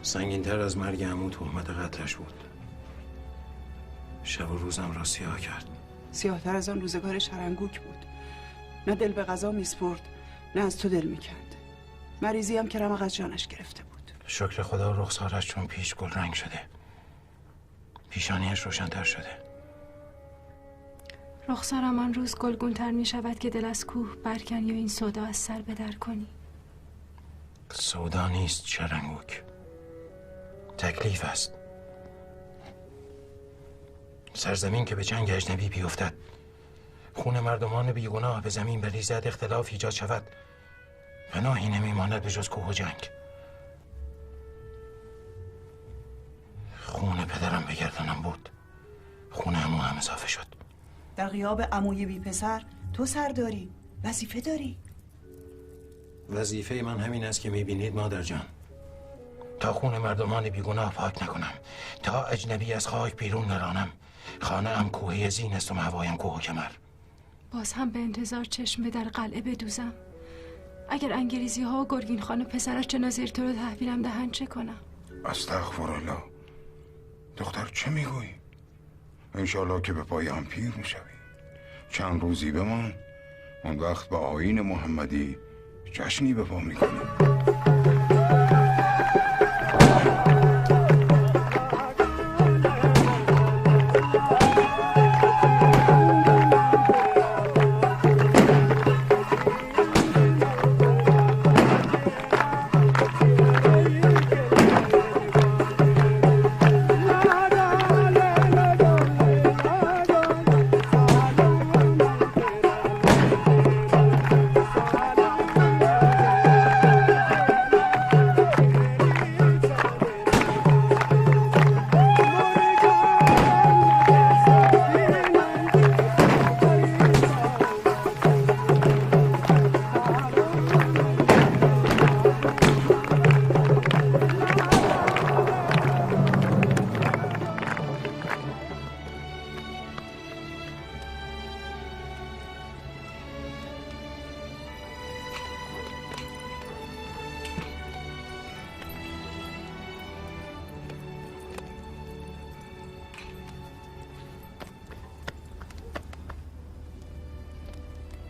سنگین‌تر از مرگ عمو تهمت قتلش بود. شب و روزم را سیاه کرد. سیاهتر از آن روزگار شرنگوک بود. نه دل به غذا میسپرد، نه از تو دل میکند. مریضی هم که رمق از جانش گرفته بود. شکر خدا رخسارش چون پیش گل رنگ شده. پیشانیش روشن‌تر شده. رخسارم آن روز گلگونتر می شود که دل از کوه برکن یا این سودا از سر بدر کنی. سودا نیست شرنگوک، تکلیف است. سرزمین که به جنگ اجنبی بیفتد، خون مردمان بیگناه به زمین بریزد، اختلاف ایجاد شود، پناهی نمیماند به جز کوه و جنگ. خون پدرم به گردنم بود، خون عمو هم اضافه شد. در غیاب عموی بی پسر تو سر داری، وظیفه داری. وظیفه من همین است که میبینید مادر جان. تا خون مردمان بیگناه پاک نکنم، تا اجنبی از خاک بیرون نرانم. خانه ام کوه زین است و مهوایم کوه و کمر. باز هم به انتظار چشم به در قلعه بدوزم. اگر انگلیسی ها و گرگین خان و پسرش جنازه تو رو تحویلم دهند چه کنم؟ استغفرالله. دختر چه میگویی؟ انشالله که به پای هم پیر میشوی. چند روزی بمان، اون وقت با آیین محمدی جشنی به پا میکنیم.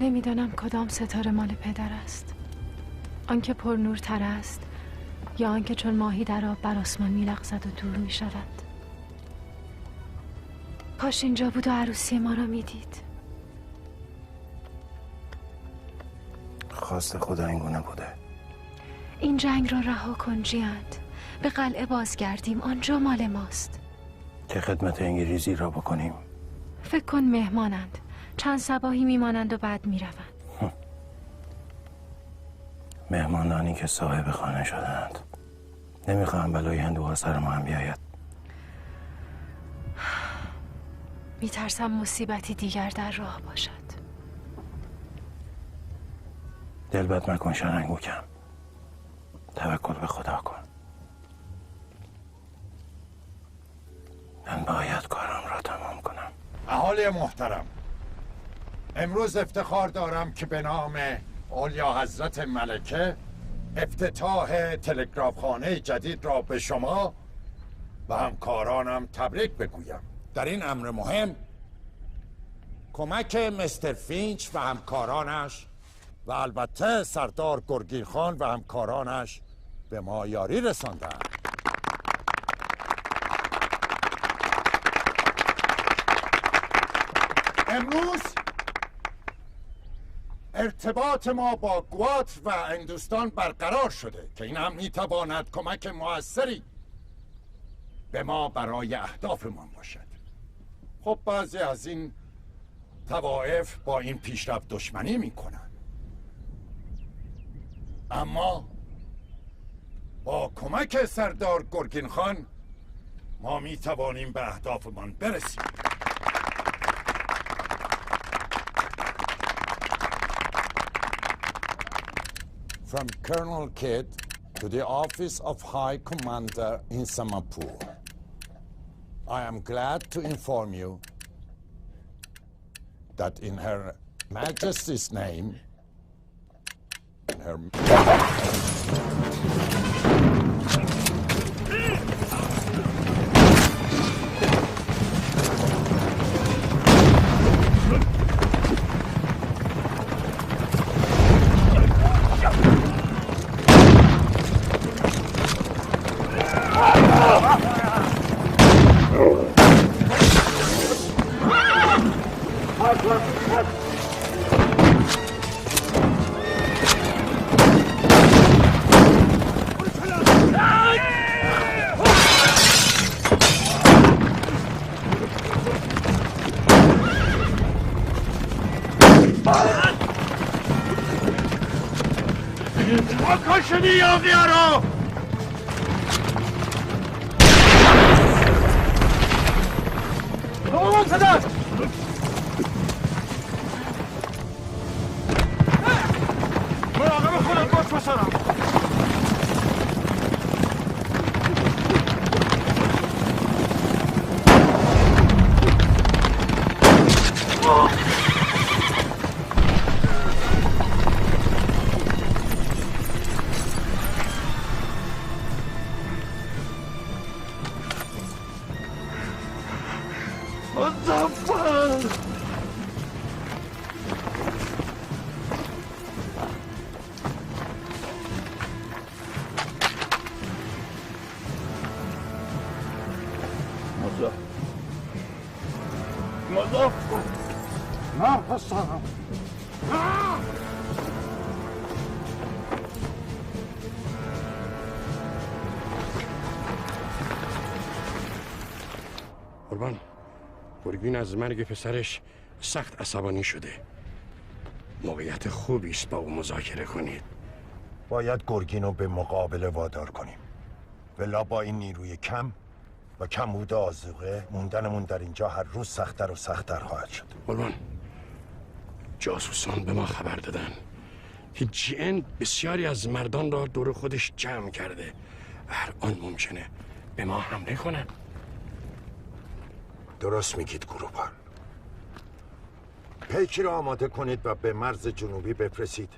نمیدانم کدام ستاره مال پدر است. آنکه پر نورتر است یا آنکه چون ماهی در آب بر آسمان میلغزد و دور میشود. کاش اینجا بود و عروسی ما را میدید. خواست خدا این گونه بوده. این جنگ را رها کن جیاند. به قلعه بازگردیم، آنجا مال ماست. که خدمت انگلیسی را بکنیم. فکر کن مهمانند، چند صباحی میمانند و بعد میروند. مهمانانی که صاحب خانه شدند. نمیخواهم بلای هندوها سر ما هم بیاید. میترسم مصیبتی دیگر در راه باشد. دل بد مکن شرنگوکم. توکل به خدا کن. من باید کارم را تمام کنم. اهالی محترم، امروز افتخار دارم که به نام اولیا حضرت ملکه افتتاح تلگرافخانه جدید را به شما و همکارانم تبریک بگویم. در این امر مهم کمک مستر فینچ و همکارانش و البته سردار گرگین خان و همکارانش به ما یاری رساندند. امروز ارتباط ما با گواتر و هندوستان برقرار شده که این هم میتواند کمک موثری به ما برای اهدافمان باشد. خب بعضی از این طوائف با این پیشرفت دشمنی میکنن، اما با کمک سردار گرگین خان ما میتوانیم به اهدافمان برسیم. From Colonel Kidd to the Office of High Commander in Samapur, I am glad to inform you that in Her Majesty's name, کشنی یا بیارو آمان صدا مراقب خودت باش پسرم. نه پسرم، قربان، گرگین از مرگ پسرش سخت عصبانی شده. موقعیت خوبی است با او مذاکره کنید. باید گرگین رو به مقابله وادار کنیم، ولی با این نیروی کم و کمبود آذوقه موندنمون در اینجا هر روز سخت‌تر و سخت‌تر خواهد شد. قربان، جاسوسان به ما خبر دادن که جین بسیاری از مردان را دور خودش جمع کرده و هر آن ممکنه به ما حمله کنن. درست میگید گروپان. پیکی را آماده کنید و به مرز جنوبی بفرستید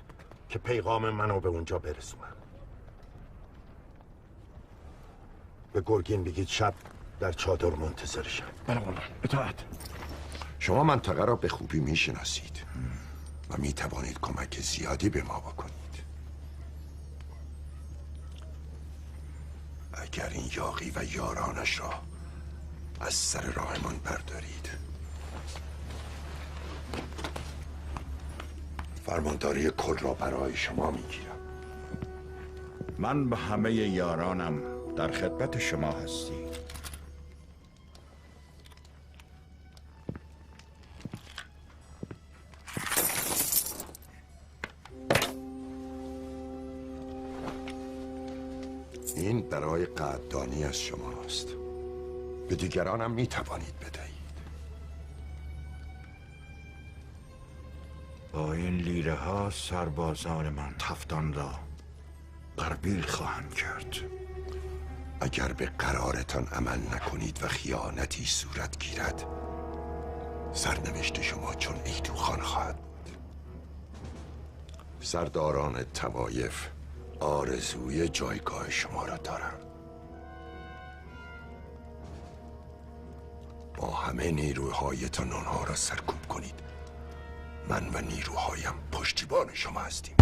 که پیغام منو به اونجا برسونم. به گرگین بگید شب در چادر منتظرشم. بله قربان، اطاعت. شما منطقه را به خوبی میشناسید. و می توانید کمک زیادی به ما بکنید. اگر این یاغی و یارانش را از سر راهمان بردارید، فرمانداری کل را برای شما میگیرم. من به همه یارانم در خدمت شما هستی. این برای قدردانی از شماست. به دیگرانم می توانید بدهید. با این لیره ها سربازان من تفتان را غربیل خواهم کرد. اگر به قرارتان عمل نکنید و خیانتی صورت گیرد، سرنوشت شما چون ایدوخان خواهد بود. سرداران طوایف آرزوی جایگاه شما را دارند. با همه نیروهایتان آنها را سرکوب کنید. من و نیروهایم پشتیبان شما هستیم.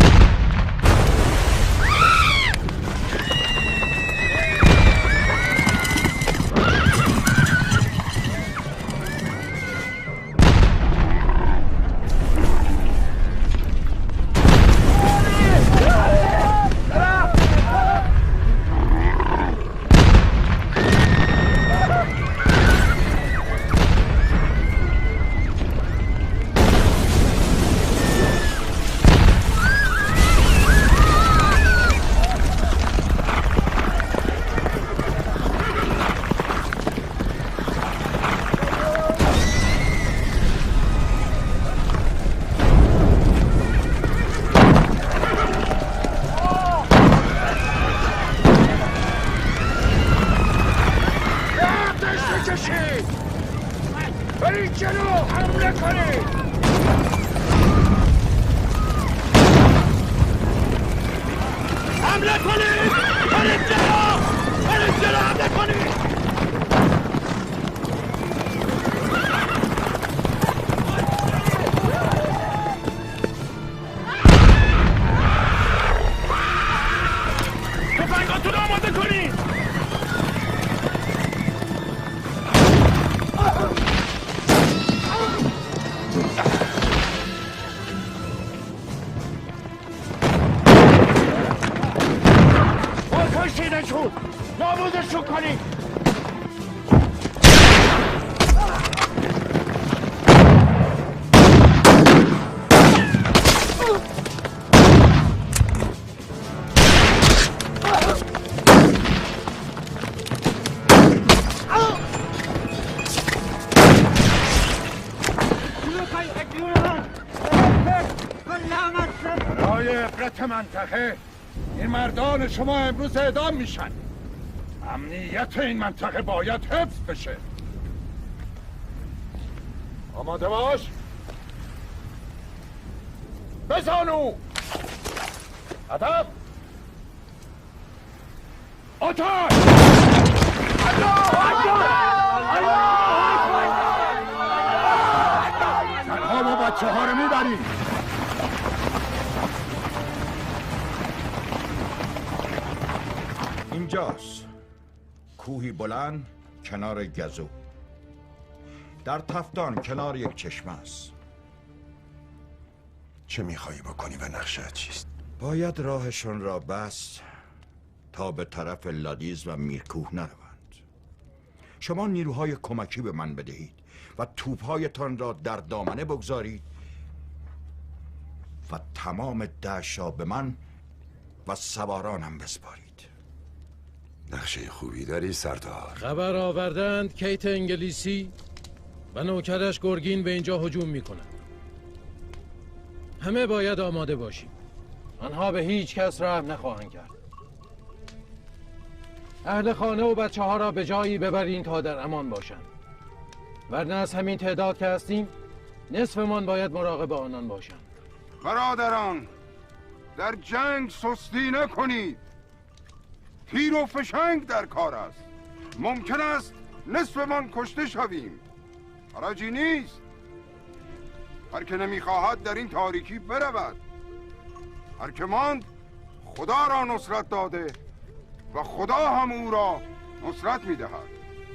برید جلو، حمله کنید. حمله کنید! برید جلو! برید جلو، حمله کنید! تفنگاتون آماده کنید! کشیدشون! نابودشون کنید! برای عبرت منطقه این مردان شما امروز اعدام میشن. امنیت این منطقه باید حفظ بشه. آماده باش. بزانو. هدف آتش. زنها و بچه ها رو میبریم. اینجاست کوهی بلند کنار گزو، در تفتان کنار یک چشمه است. چه میخوایی بکنی و نقشه چیست؟ باید راهشون را بست تا به طرف لادیز و میرکوه نروند. شما نیروهای کمکی به من بدهید و توپهایتان را در دامنه بگذارید و تمام دشت را به من و سوارانم بسپارید. نقشه خوبی داری سردار. خبر آوردند کیت انگلیسی و نوکرش گرگین به اینجا هجوم میکنند. همه باید آماده باشیم. آنها به هیچ کس رحم نخواهند کرد. اهل خانه و بچه ها را به جایی ببرین تا در امان باشند. ورنه از همین تعداد که هستیم نصفمان باید مراقب آنان باشند. برادران، در جنگ سستی نکنید. تیر و فشنگ در کار است. ممکن است نصفمان کشته شویم. حراجی نیست. هر که نمیخواهد در این تاریکی برود. هر که ماند خدا را نصرت داده و خدا هم او را نصرت میدهد.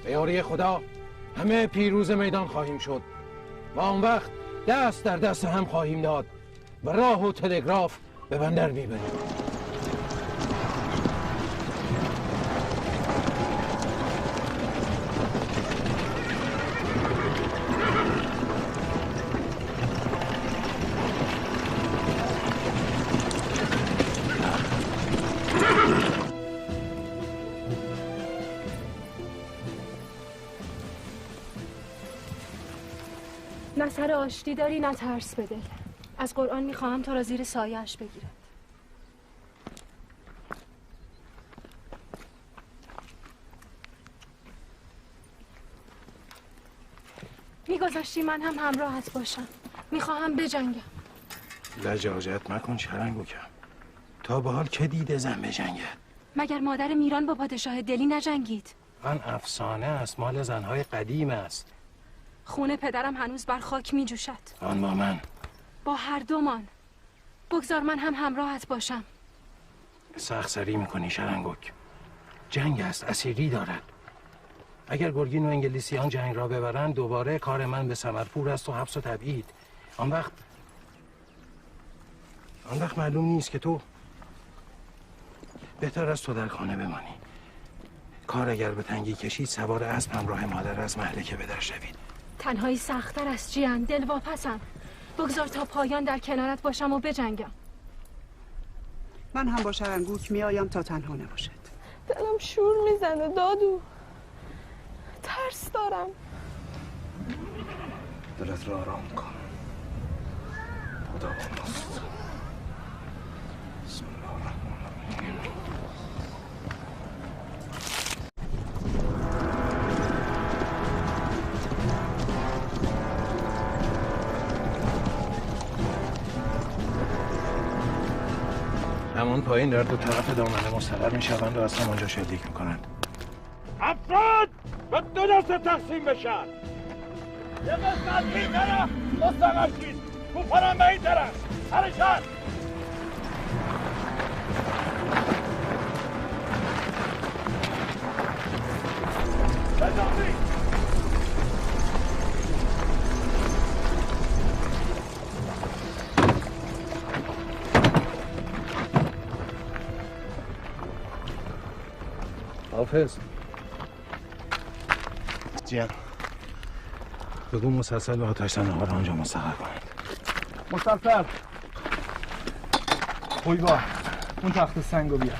به یاری خدا همه پیروز میدان خواهیم شد و آن وقت دست در دست هم خواهیم داد و راه و تلگراف به بندر میبریم. نه سر آشتی داری نه ترس به دل. از قرآن میخواهم تو را زیر سایه‌اش بگیرد. میگذاشتی من هم همراهت باشم. میخواهم بجنگم. لجاجت مکن شرنگوکم. تا به حال که دیده زن بجنگد؟ مگر مادر میران با پادشاه دلی نجنگید؟ آن افسانه است، مال زنهای قدیم است. خون پدرم هنوز بر خاک می جوشد. آن با من. با هر دومان. بگذار من هم همراهت باشم. سخت سری میکنی شرنگوک. جنگ است، اسیری دارد. اگر گرگین و انگلیسیان جنگ را ببرند دوباره کار من به ثمرپور است و حبس و تبعید. آن وقت معلوم نیست که تو بهتر است تو در خانه بمانی. کار اگر به تنگی کشید سوار اسب همراه مادر از مهلکه به در شوید. تنهایی سخت‌تر است جیان، دلواپسم. بگذار تا پایان در کنارت باشم و بجنگم. من هم با شرنگوک میایم تا تنها نباشد. دلم شور میزنه دادو. ترس دارم. دلت را آرام کن. خدا با ماست. بسم الله الرحمن الرحیم. همون پایین در دو طرف دامنه مستقر میشوند و از همونجا شلیک میکنند. افراد به دو دسته تقسیم بشن. یه قسمت این طرف مستقر شید. توپانم به این طرف. سرشن. بزنید. حافظ جیان بگو مسلسل و آتش زنها را آنجا مستقر کنند. مسلسل خویبا اون تخت سنگو بیار.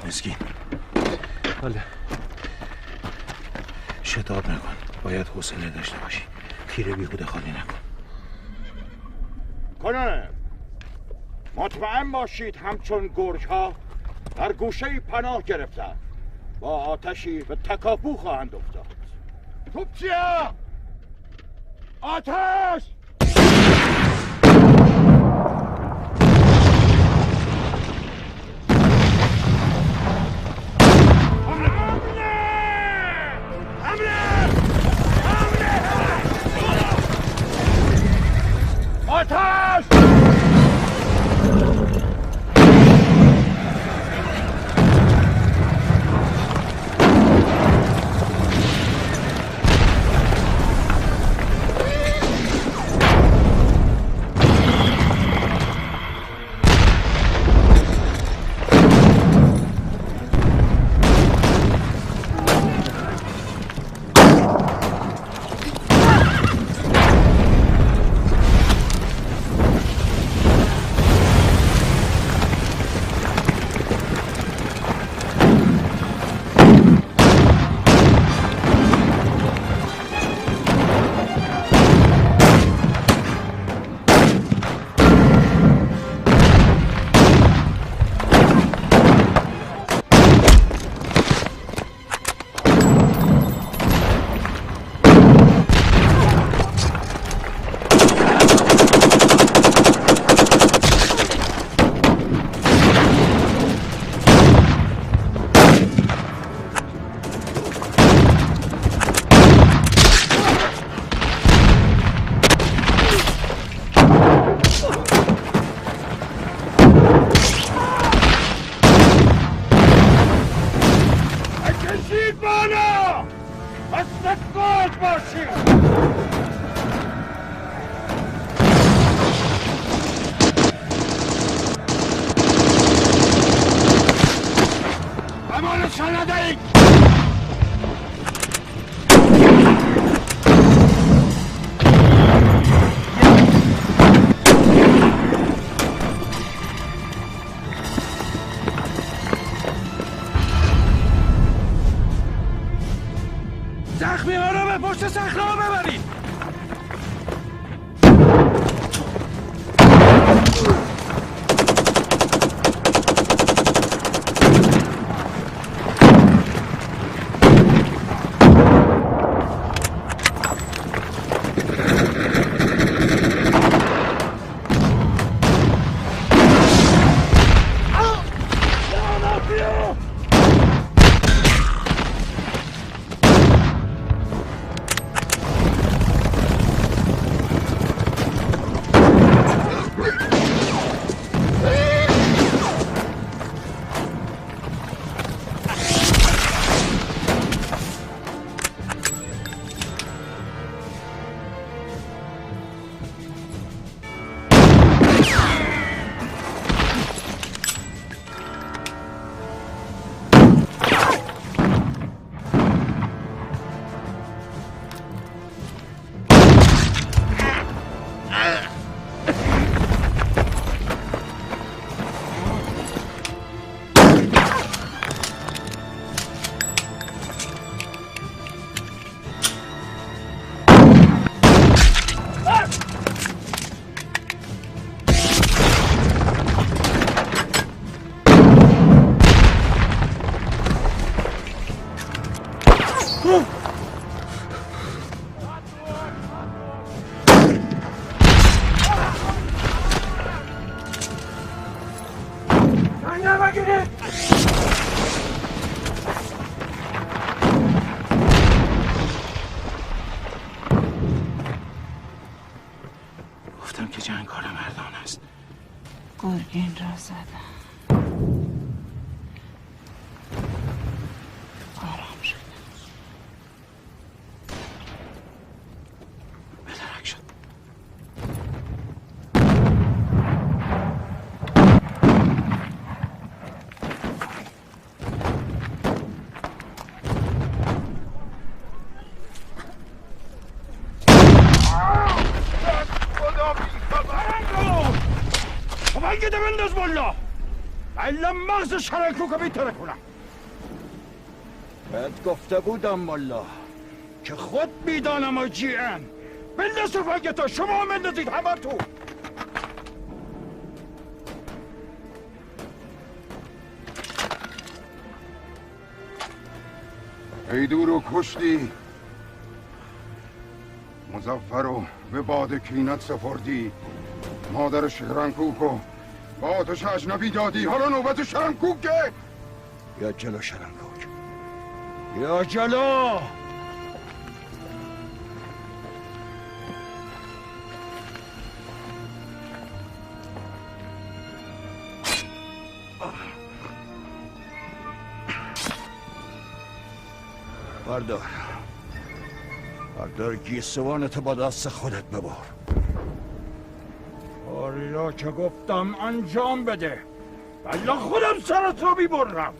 مسکین بله شتاب نکن، باید حوصله داشته باشی. تیر بیهوده خالی نکن. کنه مطمئن باشید همچون گرگ ها در گوشه پناه گرفتن با آتشی به تکاپو خواهند افتاد. توپچیا آتش! آتش! مثل گوج باشی. امانشان ندهید. زخمی ها رو به پشت صخره ها ببرید. گفتم که جنگ کار مردان است. گرگین را زدم. آرام شد. بدرک شد. تفنگ ده بنداز بالا الا مغز شرکو که بیتره کنم. بهت گفته بودم ملا که خود میدانم آجیان. بنداز تفنگ تا شما بندازید همه تو. ایدو رو کشتی، مظفر رو به باد کینت سپردی، مادر شهرنکوک رو با آتش اجنبی دادی. حالا نوبت شهرنکوکه. یا جلو شهرنکوک، یا جلو. بردار گیسوانت با دست خودت ببار. آریا که گفتم انجام بده الا خودم سرت رو بیبرم.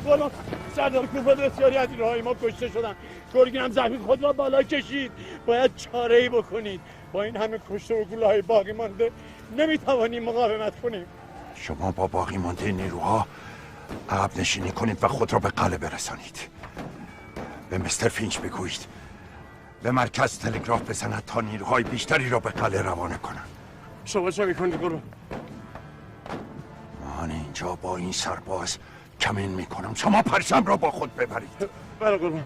قربان سردار کوفه بسیاری از نیروهای ما کشته شدن. گرگین هم زمین خود را بالا کشید. باید چاره ای بکنید. با این همه کشته و گوله های باقی مانده نمیتوانیم مقاومت کنیم. شما با باقی مانده نیروها عقب نشینی کنید و خود را به قلعه برسانید. به مستر فینچ بگویید به مرکز تلگراف بزند تا نیروهای بیشتری را به قلعه روانه کنند. شما چه میکنید قربان؟ من اینجا با این سرباز کمین میکنم. شما پرچم را با خود ببرید. بله قربان.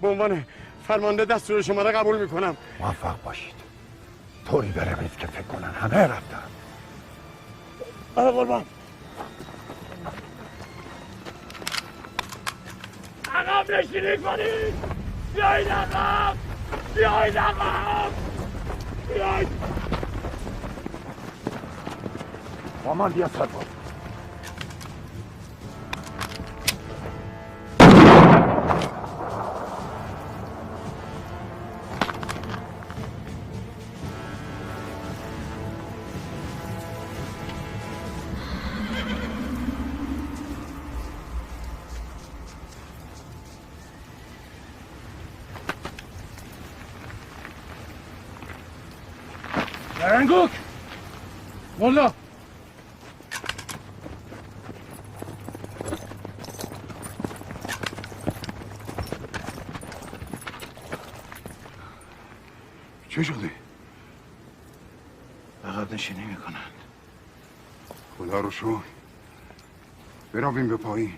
به عنوان فرمانده دستور شما را قبول میکنم. موفق باشید. طوری بروید که فکر کنن همه رفتن. بله قربان. عقب نشینی کنید. بیایید عقب. بیایید عقب. بیایید. مامان بیا سرباز. رنگوک مولا چه شده؟ عقب نشینی میکنند. خدا رو شکر. برویم به پایین.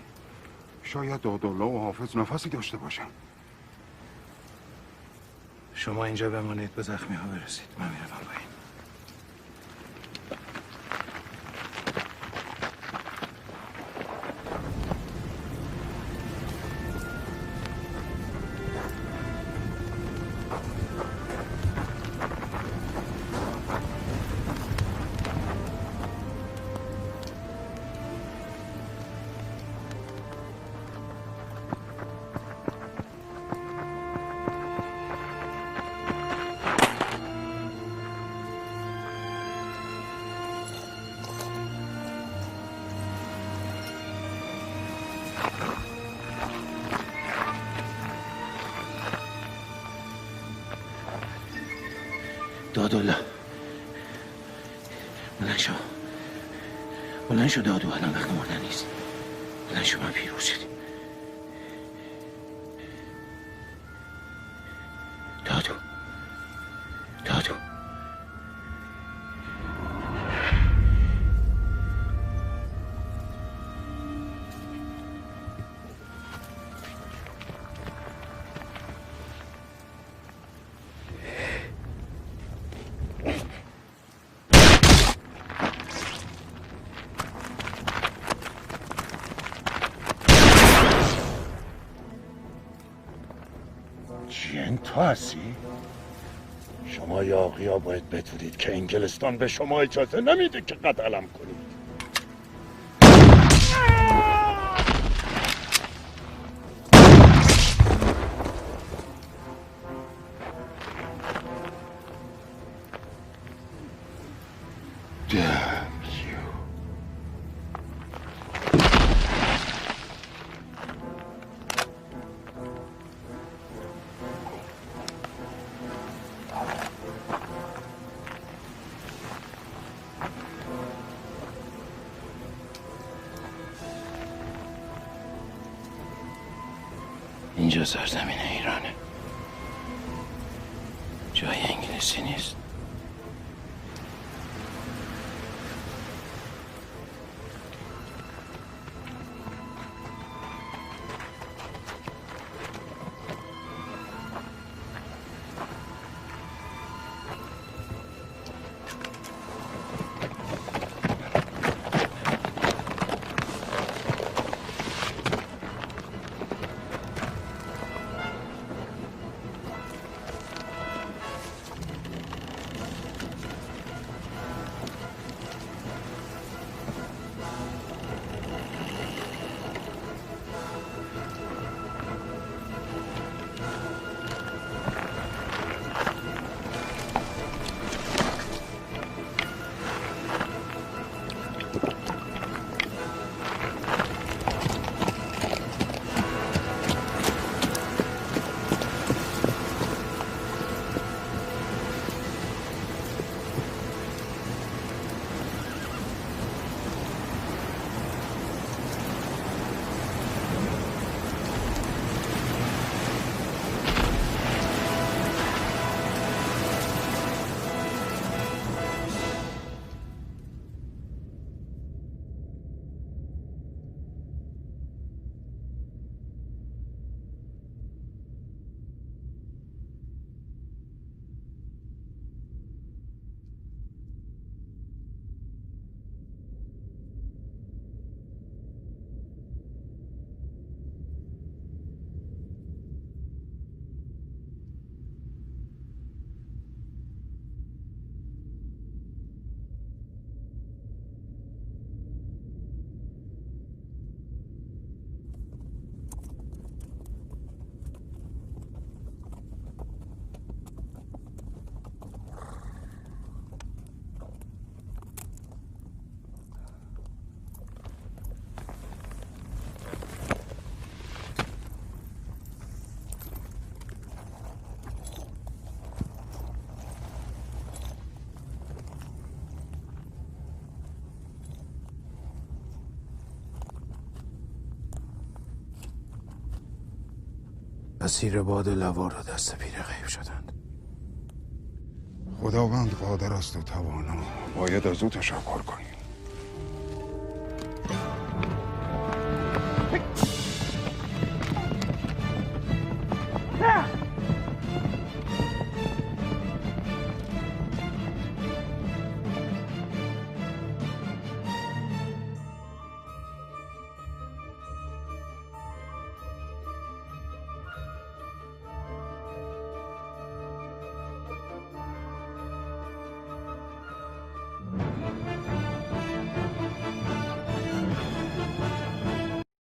شاید دادالله و حافظ نفسی داشته باشن. شما اینجا بمانید، به زخمی ها برسید. من میرم پایین. دادالله بلند شو دادو، الان وقت مردن نیست. بلند شو، من پیروز شدیم. دادو تو هستی؟ شما یاغی‌ها باید بدونید که انگلستان به شما اجازه نمیده که قتلم کنید. اینجا سرزمین ایرانه، جای انگلیسی نیست. اسیر باد لوا را دست پیر غیب شدند. خداوند قادر است و توانا، باید از او تشکر کنیم.